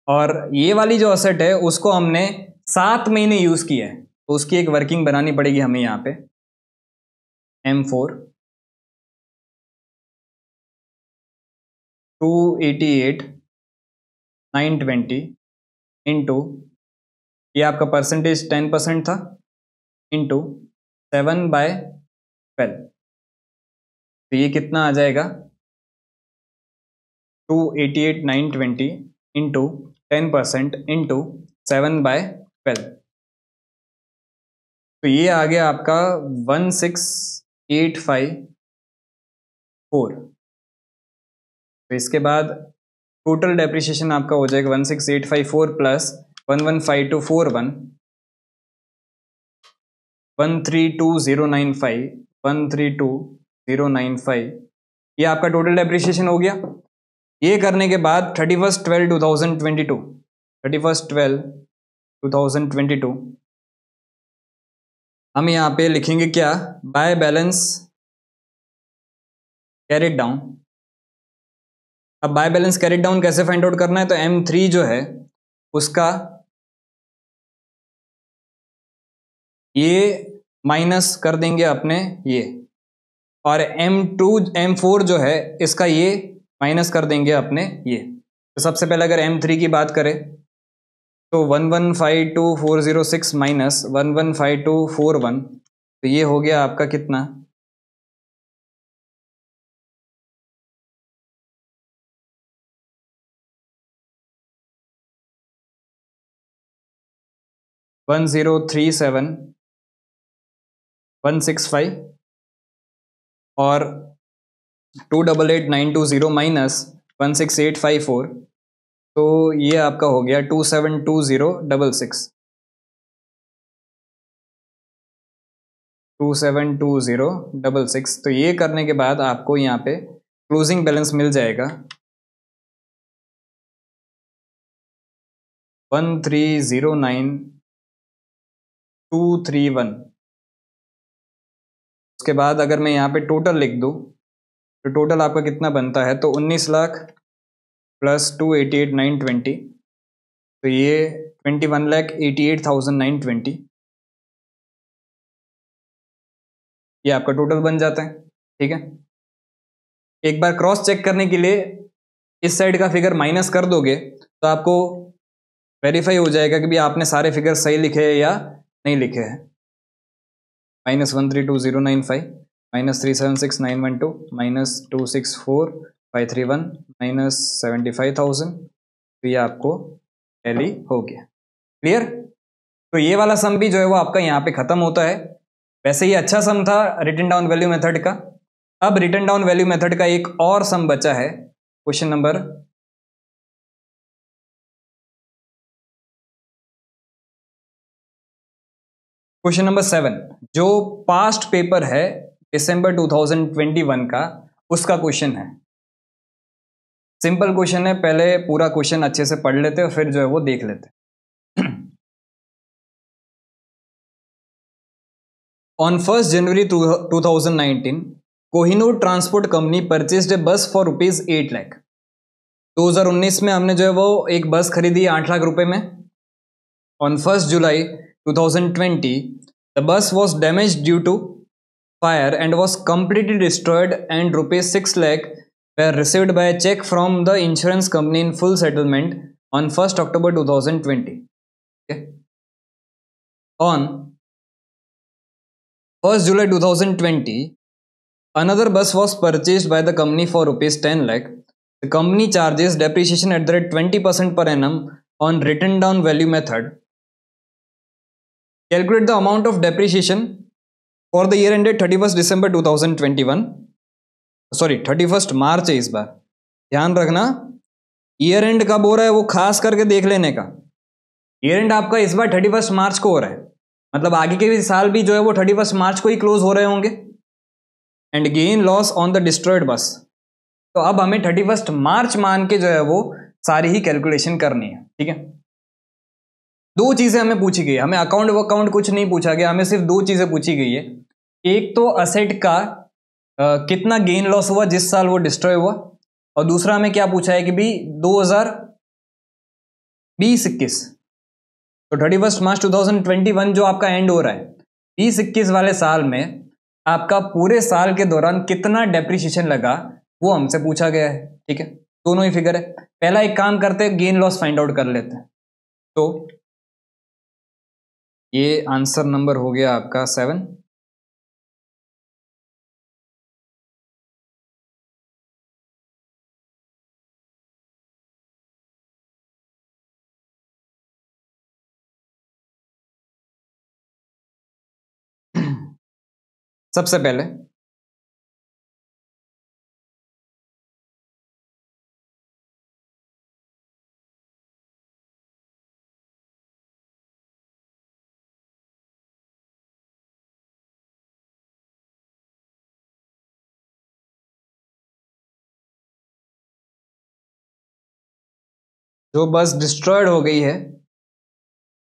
A: और ये वाली जो असेट है उसको हमने 7 महीने यूज किया है, तो उसकी एक वर्किंग बनानी पड़ेगी हमें यहाँ पे। M4 288,920 इंटू, ये आपका परसेंटेज 10% था, इंटू 7/12, तो ये कितना आ जाएगा 288,920 इंटू 10% इंटू 7/12, तो ये आ गया आपका 16,854। तो इसके बाद टोटल डेप्रिशिएशन आपका हो जाएगा 16,854 प्लस 115241, 132095, 132095, ये आपका टोटल डेप्रिशिएशन हो गया। ये करने के बाद 31/12/2022 हम यहाँ पे लिखेंगे क्या, बाय बैलेंस कैरिड डाउन। अब बाय बैलेंस कैरिड डाउन कैसे फाइंड आउट करना है, तो M3 जो है उसका ये माइनस कर देंगे अपने ये, और M4 जो है इसका ये माइनस कर देंगे अपने ये। तो सबसे पहले अगर M3 की बात करें तो 1152,406 माइनस 115241, तो ये हो गया आपका कितना 1037,165 और 288,920 माइनस 16,854, तो ये आपका हो गया 272066, 272066। तो ये करने के बाद आपको यहाँ पे क्लोजिंग बैलेंस मिल जाएगा 1309231। उसके बाद अगर मैं यहाँ पे टोटल लिख दूँ तो टोटल आपका कितना बनता है, तो 19 लाख प्लस 288,920, तो ये 21,88,920, ये आपका टोटल बन जाता है। ठीक है, एक बार क्रॉस चेक करने के लिए इस साइड का फिगर माइनस कर दोगे तो आपको वेरीफाई हो जाएगा कि भी आपने सारे फिगर सही लिखे हैं या नहीं लिखे हैं। -132,095 -376,912 -264,531 -75,000। तो ये आपको टैली हो गया। क्लियर? तो ये वाला सम भी जो है वो आपका यहाँ पे खत्म होता है। वैसे ये अच्छा सम था रिटन डाउन वैल्यू मेथड का। अब रिटन डाउन वैल्यू मेथड का एक और सम बचा है, क्वेश्चन नंबर 7, जो पास्ट पेपर है दिसंबर 2021 का, उसका क्वेश्चन है। सिंपल क्वेश्चन है, पहले पूरा क्वेश्चन अच्छे से पढ़ लेते हैं फिर जो है वो देख लेते हैं। On 1st January 2019, Kohinoor transport company purchased a bus for ₹8 lakh. 2019 में हमने जो है वो एक बस खरीदी 8 लाख रुपए में। On 1st July 2020, the bus was damaged due to fire and was completely destroyed, and ₹6 lakh were received by a check from the insurance company in full settlement on 1st October 2020. Okay. On 1st July 2020, another bus was purchased by the company for ₹10 lakh. The company charges depreciation at the rate 20% per annum on written down value method. Calculate the amount of depreciation for the year ended 31st December 2021. Sorry 31st मार्च है इस बार, ध्यान रखना year and कब हो रहा है वो खास करके देख लेने का। ईयर एंड आपका इस बार 31st मार्च को हो रहा है, मतलब आगे के भी साल भी जो है वो 31st मार्च को ही क्लोज हो रहे होंगे। And gain loss on the destroyed बस। तो अब हमें 31st मार्च मान के जो है वो सारी ही कैलकुलेशन करनी है। ठीक है, दो चीजें हमें पूछी गई है, हमें अकाउंट वकाउंट कुछ नहीं पूछा गया, हमें सिर्फ दो चीजें पूछी गई है। एक तो असेट का कितना गेन लॉस हुआ जिस साल वो डिस्ट्रॉय हुआ, और दूसरा हमें क्या पूछा है कि भी 2020-21, तो 31st मार्च 2021 जो आपका एंड हो रहा है, 20-21 वाले साल में आपका पूरे साल के दौरान कितना डेप्रिसिएशन लगा वो हमसे पूछा गया है। ठीक है, दोनों ही फिगर है। पहला एक काम करते हैं, गेन लॉस फाइंड आउट कर लेते हैं। तो ये आंसर नंबर हो गया आपका 7। सबसे पहले जो बस डिस्ट्रॉयड हो गई है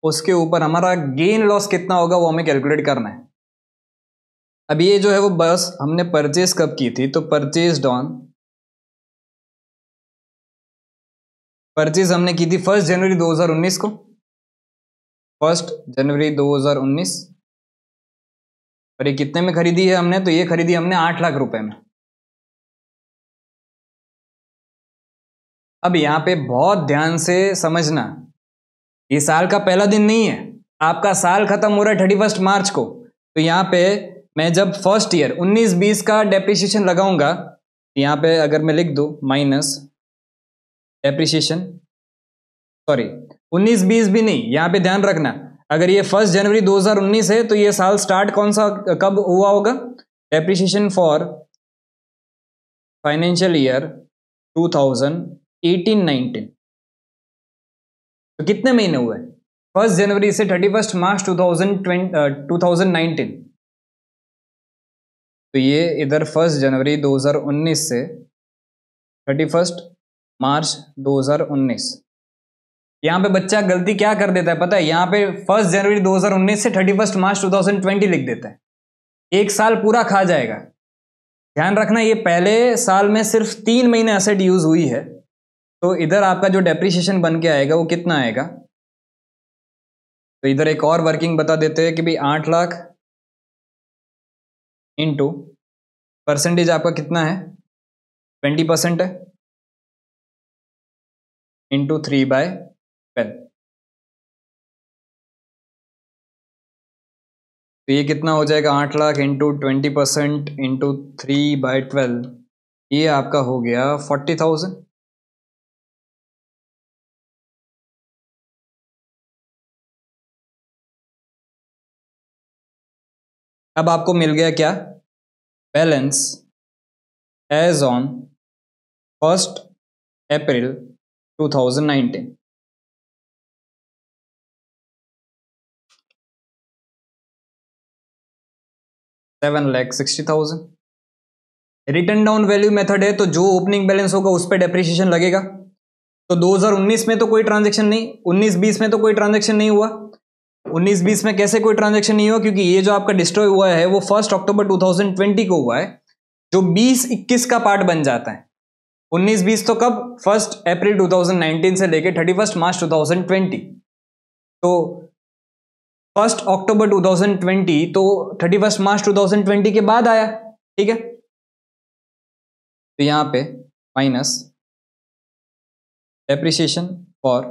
A: उसके ऊपर हमारा गेन लॉस कितना होगा वो हमें कैलकुलेट करना है। अब ये जो है वो बस हमने परचेज कब की थी, तो परचेज हमने की थी 1 जनवरी 2019 को, 1 जनवरी 2019। और ये कितने में खरीदी है हमने, तो ये खरीदी हमने 8 लाख रुपए में। अब यहां पे बहुत ध्यान से समझना, ये साल का पहला दिन नहीं है, आपका साल खत्म हो रहा है 31st मार्च को। तो यहाँ पे मैं जब फर्स्ट ईयर 19-20 का डेप्रिसिएशन लगाऊंगा, यहाँ पे अगर मैं लिख दूं माइनस डेप्रिसिएशन, सॉरी 19-20 भी नहीं, यहाँ पे ध्यान रखना, अगर ये 1 जनवरी 2019 है तो ये साल स्टार्ट कौन सा कब हुआ होगा, डेप्रिसिएशन फॉर फाइनेंशियल ईयर 2018-19। तो कितने महीने हुए, 1 जनवरी से 31st मार्च 2019। तो ये इधर 1 जनवरी 2019 से 31st मार्च 2019। यहाँ पे बच्चा गलती क्या कर देता है पता है, यहाँ पे 1 जनवरी 2019 से 31st मार्च 2020 लिख देता है, एक साल पूरा खा जाएगा। ध्यान रखना ये पहले साल में सिर्फ 3 महीने एसेट यूज हुई है, तो इधर आपका जो डेप्रिसिएशन बन के आएगा वो कितना आएगा। तो इधर एक और वर्किंग बता देते हैं कि भाई 8 लाख इंटू परसेंटेज आपका कितना है, 20% है, इंटू 3/12। तो ये कितना हो जाएगा, 8 लाख इंटू 20% इंटू 3/12, ये आपका हो गया 40,000। अब आपको मिल गया क्या, balance as on 1 April 2019। 7,60,000। Return down value method है तो जो ओपनिंग बैलेंस होगा उस पर डेप्रिसिएशन लगेगा। तो 2019 में तो कोई ट्रांजेक्शन नहीं, 19-20 में तो कोई ट्रांजेक्शन नहीं हुआ। 19-20 में कैसे कोई ट्रांजेक्शन नहीं हुआ, क्योंकि ये जो आपका डिस्ट्रॉय हुआ है वो 1 अक्टूबर 2020 को हुआ है, जो 20-21 का पार्ट बन जाता है। 19-20 तो कब, 1 अप्रैल 2019 से लेके 31 मार्च 2020। तो 1 अक्टूबर 2020 तो 31 मार्च 2020 के बाद आया, ठीक है। तो यहां पे माइनस डेप्रिसिएशन फॉर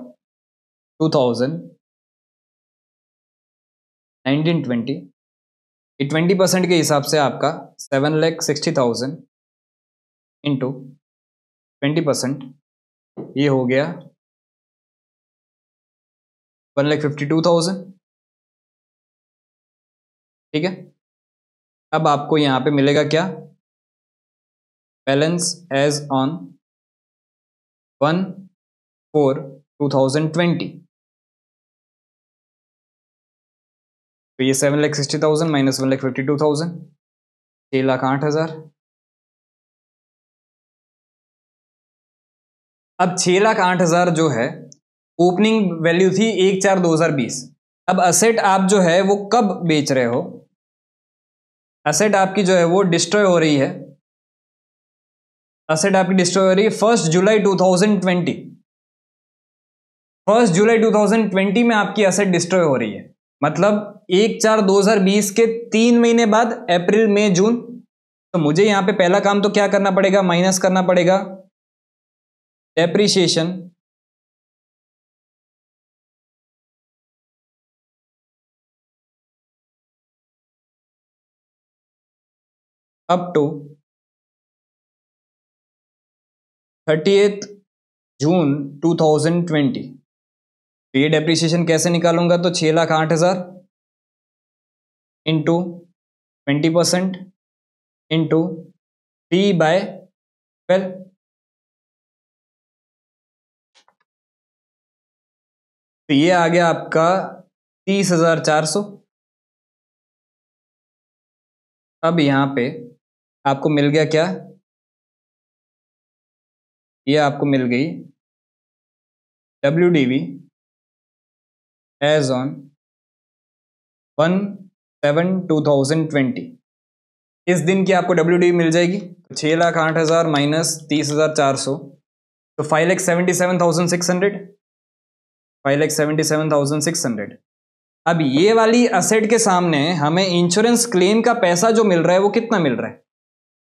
A: 2019-20, ये 20% के हिसाब से आपका 7,60,000 इंटू 20%, ये हो गया 1,52,000, ठीक है। अब आपको यहां पे मिलेगा क्या, बैलेंस एज ऑन 1/4/2020। तो ये 7,60,000 माइनस 1,52,000, 6,08,000। अब 6,08,000 जो है ओपनिंग वैल्यू थी 1/4/2020। अब असेट आप जो है वो कब बेच रहे हो, असेट आपकी जो है वो डिस्ट्रॉय हो रही है, असेट आपकी डिस्ट्रॉय हो रही है 1 जुलाई 2020। 1 जुलाई 2020 में आपकी असेट डिस्ट्रॉय हो रही है, मतलब 1/4/2020 के 3 महीने बाद, अप्रैल मई जून। तो मुझे यहां पे पहला काम तो क्या करना पड़ेगा, माइनस करना पड़ेगा डेप्रीशिएशन अप टू 30 जून 2020। तो ये डेप्रीशिएशन कैसे निकालूंगा, तो 6,08,000 इंटू 20% इंटू 3/12। तो ये आ गया आपका 30,400। अब यहां पे आपको मिल गया क्या, ये आपको मिल गई WDV एज ऑन 1/7/2020। इस दिन की आपको WDV मिल जाएगी। तो 6,08,000 माइनस 30,400, तो 5,77,600, 5,77,600। अब ये वाली असेट के सामने हमें इंश्योरेंस क्लेम का पैसा जो मिल रहा है वो कितना मिल रहा है,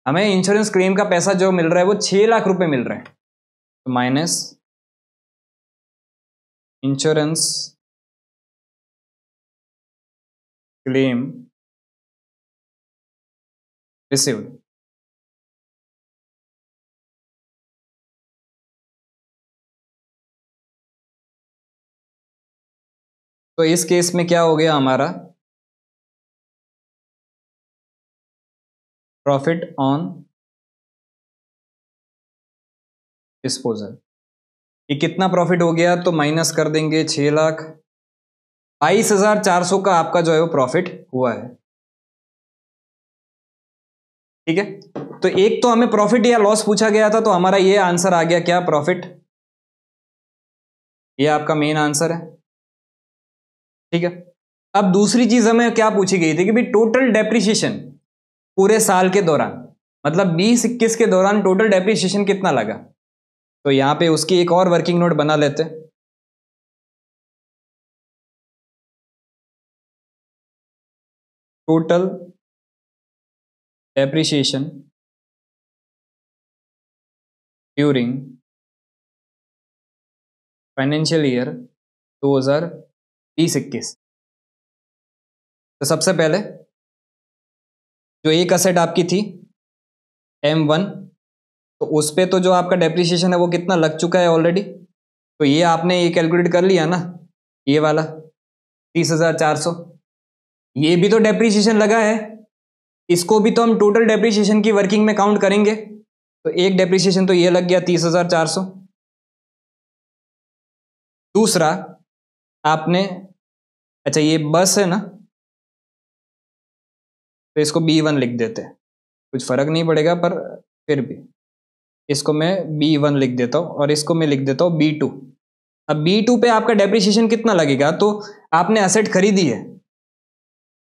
A: हमें इंश्योरेंस क्लेम का पैसा जो मिल रहा है वो 6 लाख रुपए मिल रहा है। तो माइनस इंश्योरेंस क्लेम रिसीव्ड। तो इस केस में क्या हो गया हमारा, प्रॉफिट ऑन डिस्पोजल। ये कितना प्रॉफिट हो गया, तो माइनस कर देंगे 6,22,400 का आपका जो है वो प्रॉफिट हुआ है, ठीक है। तो एक तो हमें प्रॉफिट या लॉस पूछा गया था, तो हमारा ये आंसर आ गया क्या, प्रॉफिट। ये आपका मेन आंसर है, ठीक है। अब दूसरी चीज हमें क्या पूछी गई थी कि भाई टोटल डेप्रिसिएशन पूरे साल के दौरान, मतलब 20-21 के दौरान टोटल डेप्रिसिएशन कितना लगा। तो यहां पे उसकी एक और वर्किंग नोट बना लेते हैं। Total depreciation during financial year 2020-21। तो सबसे पहले जो एक असेट आपकी थी M1, तो उस पे तो जो आपका डेप्रिसिएशन है वो कितना लग चुका है ऑलरेडी, तो ये आपने ये कैलकुलेट कर लिया ना, ये वाला 30,400, ये भी तो डेप्रिसिएशन लगा है, इसको भी तो हम टोटल डेप्रिसिएशन की वर्किंग में काउंट करेंगे, तो एक डेप्रिसिएशन तो ये लग गया 30,400। दूसरा आपने, अच्छा ये बस है ना, तो इसको B1 लिख देते हैं, कुछ फर्क नहीं पड़ेगा पर फिर भी इसको मैं B1 लिख देता हूँ और इसको मैं लिख देता हूँ B2। अब B2 पे आपका डेप्रिसिएशन कितना लगेगा, तो आपने एसेट खरीदी है,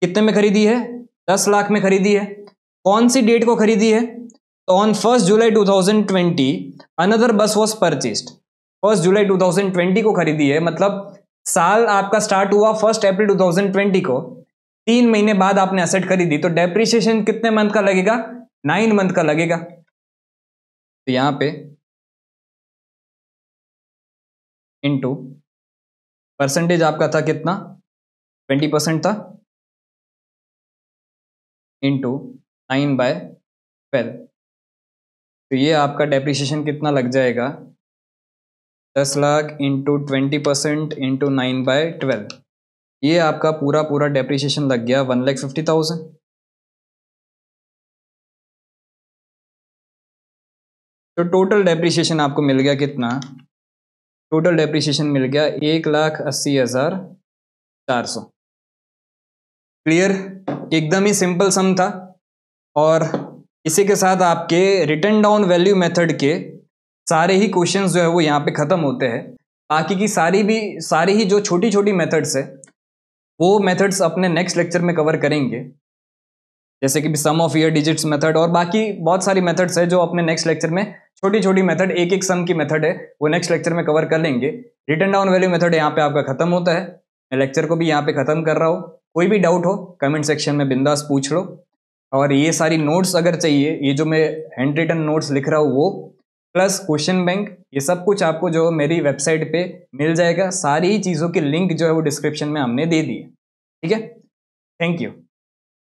A: कितने में खरीदी है, 10 लाख में खरीदी है, कौन सी डेट को खरीदी है, तो ऑन 1 जुलाई 2020 अनदर बस वॉज परचेस्ड, 1 जुलाई 2020 को खरीदी है, मतलब साल आपका स्टार्ट हुआ 1 अप्रैल 2020 को, 3 महीने बाद आपने एसेट खरीदी, तो डेप्रिसिएशन कितने मंथ का लगेगा, 9 मंथ का लगेगा। तो यहां पे इनटू परसेंटेज आपका था कितना, 20% था, इनटू 9/12, तो ये आपका डेप्रिसिएशन कितना लग जाएगा, 10 लाख इंटू 20% इंटू 9/12, ये आपका पूरा पूरा डेप्रिसिएशन लग गया 1,50,000। तो टोटल डेप्रिसिएशन आपको मिल गया कितना, टोटल डेप्रिसिएशन मिल गया 1,80,400। क्लियर, एकदम ही सिंपल सम था। और इसी के साथ आपके रिटन डाउन वैल्यू मेथड के सारे ही क्वेश्चंस जो है वो यहाँ पे खत्म होते हैं। बाकी की सारी ही जो छोटी छोटी मेथड्स है वो मेथड्स अपने नेक्स्ट लेक्चर में कवर करेंगे, जैसे कि सम ऑफ ईयर डिजिट्स मेथड और बाकी बहुत सारी मेथड्स है जो अपने नेक्स्ट लेक्चर में छोटी छोटी मेथड, एक एक सम की मेथड है वो नेक्स्ट लेक्चर में कवर कर लेंगे। रिटन डाउन वैल्यू मेथड यहाँ पे आपका खत्म होता है। मैं लेक्चर को भी यहाँ पे खत्म कर रहा हूँ। कोई भी डाउट हो कमेंट सेक्शन में बिंदास पूछ लो। और ये सारी नोट्स अगर चाहिए, ये जो मैं हैंड रिटन नोट्स लिख रहा हूँ वो प्लस क्वेश्चन बैंक, ये सब कुछ आपको जो मेरी वेबसाइट पे मिल जाएगा। सारी ही चीज़ों की लिंक जो है वो डिस्क्रिप्शन में हमने दे दी है। ठीक है, थैंक यू।